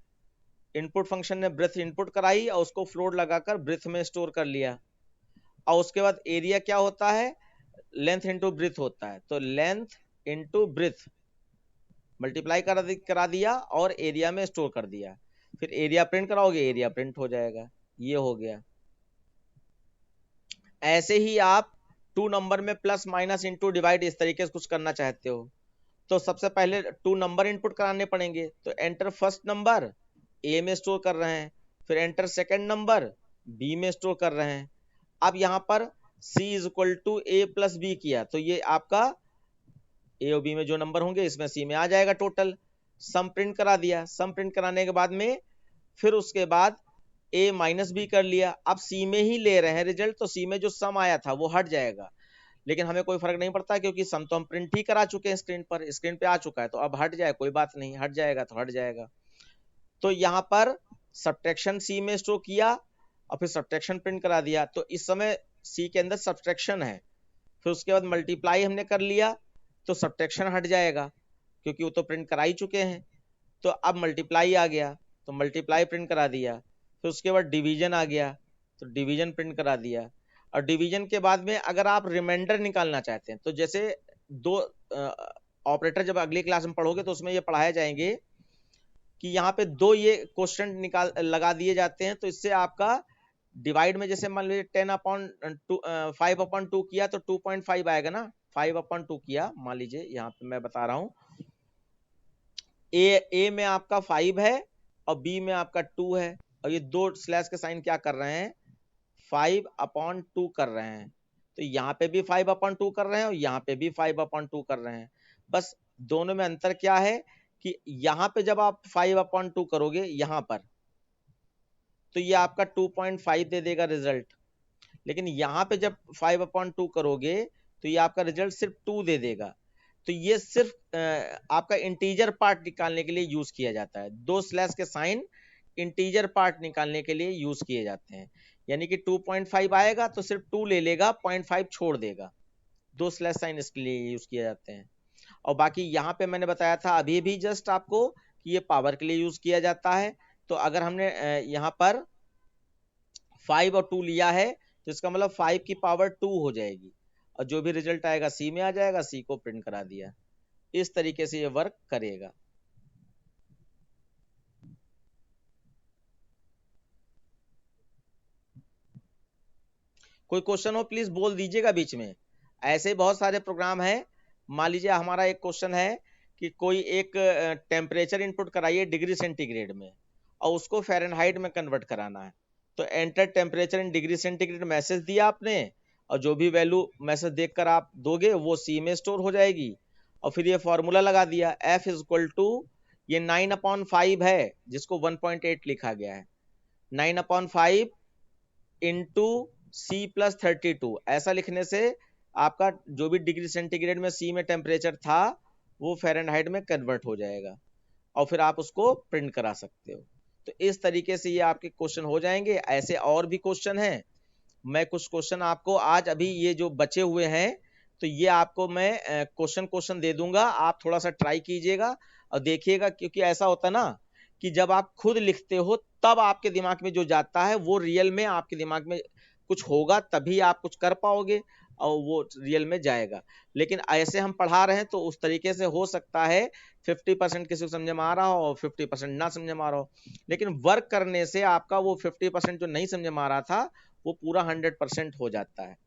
इनपुट फंक्शन ने ब्रेड्थ इनपुट कराई और उसको फ्लोट लगाकर ब्रेड्थ में स्टोर कर लिया। और उसके बाद एरिया क्या होता है, लेंथ इंटू ब्रेड्थ होता है। तो लेंथ इंटू ब्रेड्थ मल्टीप्लाई करा दिया और एरिया में स्टोर कर दिया। फिर एरिया प्रिंट कराओगे, एरिया प्रिंट हो जाएगा। ये हो गया। ऐसे ही आप 2 नंबर में प्लस माइनस इंटू डिवाइड इस तरीके से कुछ करना चाहते हो, तो सबसे पहले 2 नंबर इनपुट कराने पड़ेंगे। तो एंटर फर्स्ट नंबर, ए में स्टोर कर रहे हैं, फिर एंटर सेकंड नंबर, बी में स्टोर कर रहे हैं। अब यहाँ पर c is equal to A plus B किया, तो ये आपका ए और बी में जो नंबर होंगे इसमें सी में आ जाएगा टोटल। सम प्रिंट करा दिया, सम प्रिंट कराने के बाद में फिर उसके बाद ए माइनस बी कर लिया। अब सी में ही ले रहे हैं रिजल्ट, तो सी में जो सम आया था वो हट जाएगा, लेकिन हमें कोई फर्क नहीं पड़ता क्योंकि सम तो हम प्रिंट ही करा चुके हैं स्क्रीन पर, स्क्रीन पे आ चुका है, तो अब हट जाए कोई बात नहीं, हट जाएगा तो हट जाएगा। तो यहाँ पर सब्ट्रैक्शन सी में स्टोर किया और फिर सब्ट्रैक्शन प्रिंट करा दिया, तो इस समय सी के अंदर सब्ट्रैक्शन है। फिर उसके बाद मल्टीप्लाई हमने कर लिया तो सब्ट्रैक्शन हट जाएगा क्योंकि वो तो प्रिंट करा ही चुके हैं। तो अब मल्टीप्लाई आ गया तो मल्टीप्लाई प्रिंट करा दिया। फिर उसके बाद डिवीजन आ गया तो डिवीजन प्रिंट करा दिया। और डिवीजन के बाद में अगर आप रिमाइंडर निकालना चाहते हैं, तो जैसे 2 ऑपरेटर जब अगली क्लास में पढ़ोगे तो उसमें ये पढ़ाए जाएंगे कि यहाँ पे 2 ये क्वेश्चन लगा दिए जाते हैं, तो इससे आपका डिवाइड में जैसे मान लीजिए 5/2 किया तो 2.5 आएगा ना, 5/2 किया मान लीजिए, यहाँ पे मैं बता रहा हूँ ए में आपका 5 है और बी में आपका 2 है, और ये 2 स्लैश के साइन क्या कर रहे हैं, 5/2 कर रहे हैं। तो यहाँ पे भी 5/2 कर रहे हैं और यहाँ पे भी 5/2 कर रहे हैं। बस दोनों में अंतर क्या है कि यहाँ पे जब आप 5/2 करोगे यहाँ पर, तो ये आपका 2.5 दे देगा रिजल्ट, लेकिन यहाँ पे जब 5/2 करोगे तो ये आपका रिजल्ट सिर्फ 2 दे देगा। तो ये सिर्फ आपका इंटीजर पार्ट निकालने के लिए यूज किया जाता है। 2 स्लैश के साइन इंटीजर पार्ट निकालने के लिए यूज किए जाते हैं। यानी कि 2.5 आएगा तो सिर्फ 2 ले लेगा, 0.5 छोड़ देगा। 2 स्लैश साइन इसके लिए यूज किए जाते हैं। और बाकी यहाँ पे मैंने बताया था अभी भी जस्ट आपको कि ये पावर के लिए यूज किया जाता है। तो अगर हमने यहाँ पर 5 और 2 लिया है तो इसका मतलब 5 की पावर 2 हो जाएगी, और जो भी रिजल्ट आएगा सी में आ जाएगा, सी को प्रिंट करा दिया। इस तरीके से ये वर्क करेगा। कोई क्वेश्चन हो प्लीज बोल दीजिएगा बीच में। ऐसे बहुत सारे प्रोग्राम हैं। मान लीजिए हमारा एक क्वेश्चन है कि कोई एक टेम्परेचर इनपुट कराइए डिग्री सेंटीग्रेड में और उसको फ़ारेनहाइट में कन्वर्ट कराना है। तो enter temperature in degree centigrade message दिया आपने, और जो भी वैल्यू मैसेज देखकर आप दोगे वो सी में स्टोर हो जाएगी। और फिर ये फॉर्मूला लगा दिया, F इक्वल टू ये 9/5 है जिसको 1.8 लिखा गया है, 9/5 इंटू सी प्लस 32। ऐसा लिखने से आपका जो भी डिग्री सेंटीग्रेड में सी में टेम्परेचर था वो फ़ारेनहाइट में कन्वर्ट हो जाएगा, और फिर आप उसको प्रिंट करा सकते हो। तो इस तरीके से ये आपके क्वेश्चन हो जाएंगे। ऐसे और भी क्वेश्चन हैं। मैं कुछ क्वेश्चन आपको आज अभी ये जो बचे हुए हैं तो ये आपको मैं क्वेश्चन दे दूंगा, आप थोड़ा सा ट्राई कीजिएगा और देखिएगा। क्योंकि ऐसा होता है ना कि जब आप खुद लिखते हो तब आपके दिमाग में जो जाता है वो रियल में आपके दिमाग में कुछ होगा, तभी आप कुछ कर पाओगे और वो रियल में जाएगा। लेकिन ऐसे हम पढ़ा रहे हैं तो उस तरीके से हो सकता है 50% किसी को समझ में आ रहा हो और 50% ना समझ में आ रहा हो। लेकिन वर्क करने से आपका वो 50% जो नहीं समझ में आ रहा था वो पूरा 100% हो जाता है।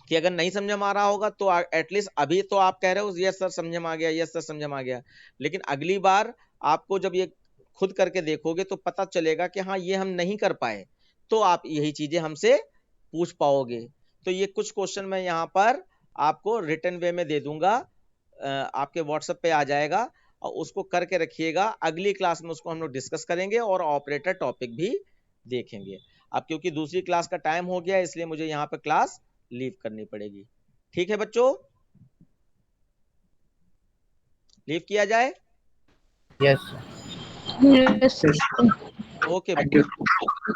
कि अगर नहीं समझ में आ रहा होगा तो एटलीस्ट अभी तो आप कह रहे हो यस सर समझ में आ गया, यस सर समझ में आ गया, लेकिन अगली बार आपको जब ये खुद करके देखोगे तो पता चलेगा कि हाँ ये हम नहीं कर पाए, तो आप यही चीजें हमसे पूछ पाओगे। तो ये कुछ क्वेश्चन मैं यहाँ पर आपको रिटन वे में दे दूंगा, आपके व्हाट्सएप पे आ जाएगा, और उसको करके रखिएगा। अगली क्लास में उसको हम लोग डिस्कस करेंगे और ऑपरेटर टॉपिक भी देखेंगे। अब क्योंकि दूसरी क्लास का टाइम हो गया इसलिए मुझे यहाँ पर क्लास लीव करनी पड़ेगी। ठीक है बच्चों, लीव किया जाए? Yes Yes. ओके Thank बच्चों। you.